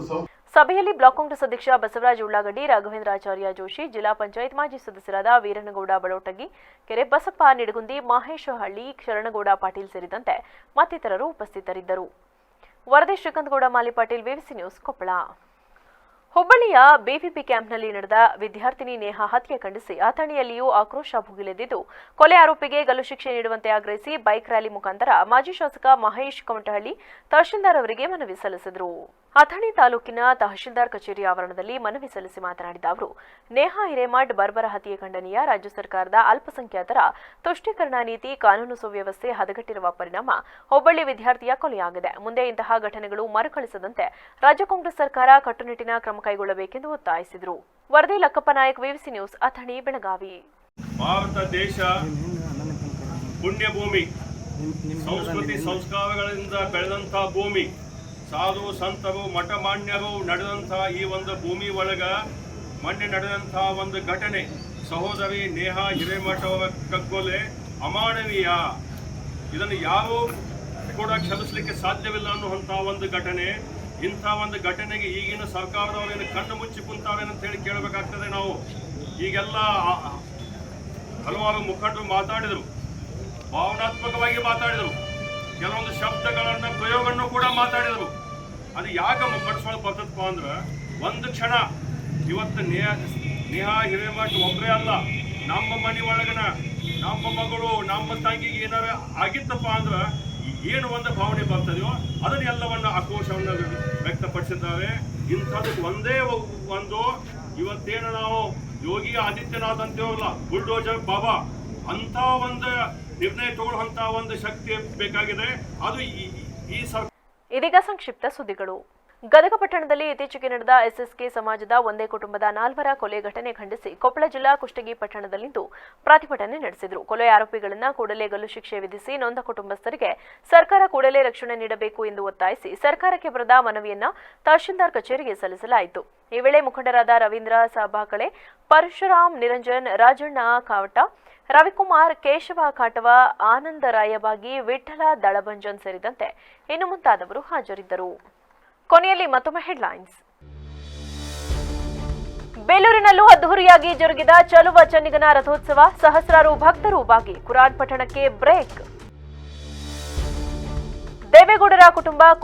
ಸಭೆಯಲ್ಲಿ ಬ್ಲಾಕ್ ಕಾಂಗ್ರೆಸ್ ಅಧ್ಯಕ್ಷ ಬಸವರಾಜ ಉಳ್ಳಾಗಡ್ಡಿ, ರಾಘವೇಂದ್ರಾಚಾರ್ಯ ಜೋಶಿ, ಜಿಲ್ಲಾ ಪಂಚಾಯತ್ ಮಾಜಿ ಸದಸ್ಯರಾದ ವೀರನಗೌಡ ಬಡೋಟಗಿ, ಕೆರೆ ಬಸಪ್ಪ ನಿಡಗುಂದಿ, ಮಹೇಶ ಹಳ್ಳಿ, ಶರಣಗೌಡ ಪಾಟೀಲ್ ಸೇರಿದಂತೆ ಮತ್ತಿತರರು ಉಪಸ್ಥಿತರಿದ್ದರು. ವರದಿ ಶ್ರೀಕಾಂತಗೌಡ ಮಾಲಿಪಾಟೀಲ್, ವಿವಿಸಿ ನ್ಯೂಸ್, ಕೊಪ್ಪಳ. ಹುಬ್ಬಳ್ಳಿಯ ಬಿವಿಪಿ ಕ್ಯಾಂಪ್ನಲ್ಲಿ ನಡೆದ ವಿದ್ಯಾರ್ಥಿನಿ ನೇಹಾ ಹತ್ಯೆ ಖಂಡಿಸಿ ಅಥಣಿಯಲ್ಲಿಯೂ ಆಕ್ರೋಶ ಭುಗಿಲೆದ್ದಿದ್ದು, ಕೊಲೆ ಆರೋಪಿಗೆ ಗಲ್ಲು ಶಿಕ್ಷೆ ನೀಡುವಂತೆ ಆಗ್ರಹಿಸಿ ಬೈಕ್ ರ್ಯಾಲಿ ಮುಖಾಂತರ ಮಾಜಿ ಶಾಸಕ ಮಹೇಶ್ ಕಮಟಹಳ್ಳಿ ತಹಶೀಲ್ದಾರ್ ಅವರಿಗೆ ಮನವಿ ಸಲ್ಲಿಸಿದರು. ಅಥಣಿ ತಾಲೂಕಿನ ತಹಶೀಲ್ದಾರ್ ಕಚೇರಿ ಆವರಣದಲ್ಲಿ ಮನವಿ ಸಲ್ಲಿಸಿ ಮಾತನಾಡಿದ ಅವರು, ನೇಹಾ ಹಿರೇಮಠ್ ಬರ್ಬರ ಹತ್ಯೆ ಖಂಡನೀಯ. ರಾಜ್ಯ ಸರ್ಕಾರದ ಅಲ್ಪಸಂಖ್ಯಾತರ ತುಷ್ಟೀಕರಣ ನೀತಿ, ಕಾನೂನು ಸುವ್ಯವಸ್ಥೆ ಹದಗೆಟ್ಟಿರುವ ಪರಿಣಾಮ ಹುಬ್ಬಳ್ಳಿ ವಿದ್ಯಾರ್ಥಿಯ ಕೊಲೆಯಾಗಿದೆ. ಮುಂದೆ ಇಂತಹ ಘಟನೆಗಳು ಮರುಕಳಿಸದಂತೆ ರಾಜ್ಯ ಕಾಂಗ್ರೆಸ್ ಸರ್ಕಾರ ಕಟ್ಟುನಿಟ್ಟಿನ ಕ್ರಮ ಕೈಗೊಳ್ಳಬೇಕೆಂದು ಒತ್ತಾಯಿಸಿದರು. ವರದಿ ಲಕ್ಕಪ್ಪ ನಾಯಕ್, ವಿವಿಸಿ ನ್ಯೂಸ್, ಅಥಣಿ, ಬೆಳಗಾವಿ. ಭಾರತ ದೇಶ ಪುಣ್ಯಭೂಮಿ, ಸಂಸ್ಕೃತಿ ಸಂಸ್ಕಾರಗಳಿಂದ ಬೆಳೆದಂತಹ ಭೂಮಿ, ಸಾಧು ಸಂತರು ಮಠಮಾನ್ಯರು ನಡೆದಂತಹ ಈ ಒಂದು ಭೂಮಿ ಒಳಗ ಮೊನ್ನೆ ನಡೆದಂತಹ ಒಂದು ಘಟನೆ, ಸಹೋದರಿ ನೇಹಾ ಹಿರೇಮಠ ಅವರ ಕಗ್ಗೊಲೆ ಅಮಾನವೀಯ. ಇದನ್ನು ಯಾರೂ ಕೂಡ ಕ್ಷಮಿಸಲಿಕ್ಕೆ ಸಾಧ್ಯವಿಲ್ಲ ಅನ್ನುವಂಥ ಒಂದು ಘಟನೆ. ಇಂಥ ಒಂದು ಘಟನೆಗೆ ಈಗಿನ ಸರ್ಕಾರದವರೇನು ಕಣ್ಣು ಮುಚ್ಚಿ ಕುಂತಾವೇನಂತ ಹೇಳಿ ಕೇಳಬೇಕಾಗ್ತದೆ ನಾವು. ಈಗೆಲ್ಲ ಹಲವಾರು ಮುಖಂಡರು ಮಾತಾಡಿದರು, ಭಾವನಾತ್ಮಕವಾಗಿ ಮಾತಾಡಿದರು, ಕೆಲವೊಂದು ಶಬ್ದಗಳನ್ನ ಪ್ರಯೋಗವನ್ನು ಕೂಡ ಮಾತಾಡಿದರು. ಅದು ಯಾಕೆ ಪಡಿಸೋದು ಬರ್ತದಪ್ಪ ಅಂದ್ರೆ, ಒಂದು ಕ್ಷಣ ಇವತ್ತು ನೇಹಾ ಹಿರೇಮಠ್ ಒಬ್ಬರೇ ಅಲ್ಲ, ನಮ್ಮ ಮನೆ ಒಳಗನ ನಮ್ಮ ಮಗಳು ನಮ್ಮ ತಂಗಿಗೆ ಏನಾರ ಆಗಿತ್ತಪ್ಪ ಅಂದ್ರೆ ಏನು ಒಂದು ಭಾವನೆ ಬರ್ತದೆಯೋ ಅದನ್ನೆಲ್ಲವನ್ನ ಆಕ್ರೋಶವನ್ನು ವ್ಯಕ್ತಪಡಿಸಿದ್ದಾರೆ. ಇಂಥದಕ್ಕೆ ಒಂದೇ ಒಂದು ಇವತ್ತೇನು ನಾವು ಯೋಗಿ ಆದಿತ್ಯನಾಥ್ ಅಂತೇವಲ್ಲ, ಬುಲ್ಡೋಜರ್ ಬಾಬಾ ಅಂತ ಒಂದು ನಿರ್ಣಯ ತಗೊಳ್ಳುವಂತ ಒಂದು ಶಕ್ತಿ ಬೇಕಾಗಿದೆ. ಅದು ಈ ಇದೀಗ ಸಂಕ್ಷಿಪ್ತ ಸುದ್ದಿಗಳು. ಗದಗ ಪಟ್ಟಣದಲ್ಲಿ ಇತ್ತೀಚೆಗೆ ನಡೆದ ಎಸ್ಎಸ್ಕೆ ಸಮಾಜದ ಒಂದೇ ಕುಟುಂಬದ 4 ಕೊಲೆ ಘಟನೆ ಖಂಡಿಸಿ ಕೊಪ್ಪಳ ಜಿಲ್ಲಾ ಕುಷ್ಟಗಿ ಪಟ್ಟಣದಲ್ಲಿಂದು ಪ್ರತಿಭಟನೆ ನಡೆಸಿದರು. ಕೊಲೆ ಆರೋಪಿಗಳನ್ನು ಕೂಡಲೇ ಗಲ್ಲು ಶಿಕ್ಷೆ ವಿಧಿಸಿ ನೊಂದ ಕುಟುಂಬಸ್ಥರಿಗೆ ಸರ್ಕಾರ ಕೂಡಲೇ ರಕ್ಷಣೆ ನೀಡಬೇಕು ಎಂದು ಒತ್ತಾಯಿಸಿ ಸರ್ಕಾರಕ್ಕೆ ಬರೆದ ಮನವಿಯನ್ನ ತಹಶೀಲ್ದಾರ್ ಕಚೇರಿಗೆ ಸಲ್ಲಿಸಲಾಯಿತು. ಈ ವೇಳೆ ಮುಖಂಡರಾದ ರವೀಂದ್ರ ಸಾಬಾಕಳೆ, ಪರಶುರಾಮ್ ನಿರಂಜನ್, ರಾಜಣ್ಣ ಕಾವಟ, ರವಿಕುಮಾರ್, ಕೇಶವ ಕಾಟವ, ಆನಂದ ರಾಯಬಾಗಿ, ವಿಠಲ ದಳಬಂಜನ್ ಸೇರಿದಂತೆ ಇನ್ನು ಮುಂತಾದವರು ಹಾಜರಿದ್ದರು. ಕೊನೆಯಲ್ಲಿ ಮತ್ತೊಮ್ಮೆ ಹೆಡ್ಲೈನ್ಸ್. ಬೇಲೂರಿನಲ್ಲೂ ಅದ್ದೂರಿಯಾಗಿ ಜರುಗಿದ ಚಲುವ ಚನ್ನಿಗನ ರಥೋತ್ಸವ, ಸಹಸ್ರಾರು ಭಕ್ತರು ಭಾಗಿ, ಕುರಾನ್ ಪಠಣಕ್ಕೆ ಬ್ರೇಕ್. ದೇವೇಗೌಡರ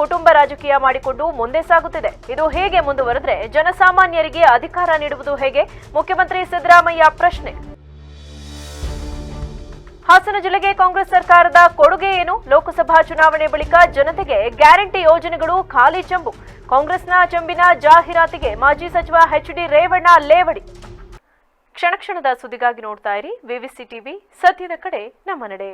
ಕುಟುಂಬ ರಾಜಕೀಯ ಮಾಡಿಕೊಂಡು ಮುಂದೆ ಸಾಗುತ್ತಿದೆ. ಇದು ಹೇಗೆ ಮುಂದುವರೆದರೆ ಜನಸಾಮಾನ್ಯರಿಗೆ ಅಧಿಕಾರ ನೀಡುವುದು ಹೇಗೆ? ಮುಖ್ಯಮಂತ್ರಿ ಸಿದ್ದರಾಮಯ್ಯ ಪ್ರಶ್ನೆ. ಹಾಸನ ಜಿಲ್ಲೆಗೆ ಕಾಂಗ್ರೆಸ್ ಸರ್ಕಾರದ ಕೊಡುಗೆ ಏನು? ಲೋಕಸಭಾ ಚುನಾವಣೆ ಬಳಿಕ ಜನತೆಗೆ ಗ್ಯಾರಂಟಿ ಯೋಜನೆಗಳು ಖಾಲಿ ಚೆಂಬು. ಕಾಂಗ್ರೆಸ್ನ ಚೆಂಬಿನ ಜಾಹೀರಾತಿಗೆ ಮಾಜಿ ಸಚಿವ ಎಚ್.ಡಿ. ರೇವಣ್ಣ ಲೇವಡಿ. ಕ್ಷಣ ಕ್ಷಣದ ಸುದ್ದಿಗಾಗಿ ನೋಡ್ತಾ ಇರಿ ವಿವಿಸಿ ಟಿವಿ, ಸತ್ಯದ ಕಡೆ ನಮ್ಮ ನಡೆ.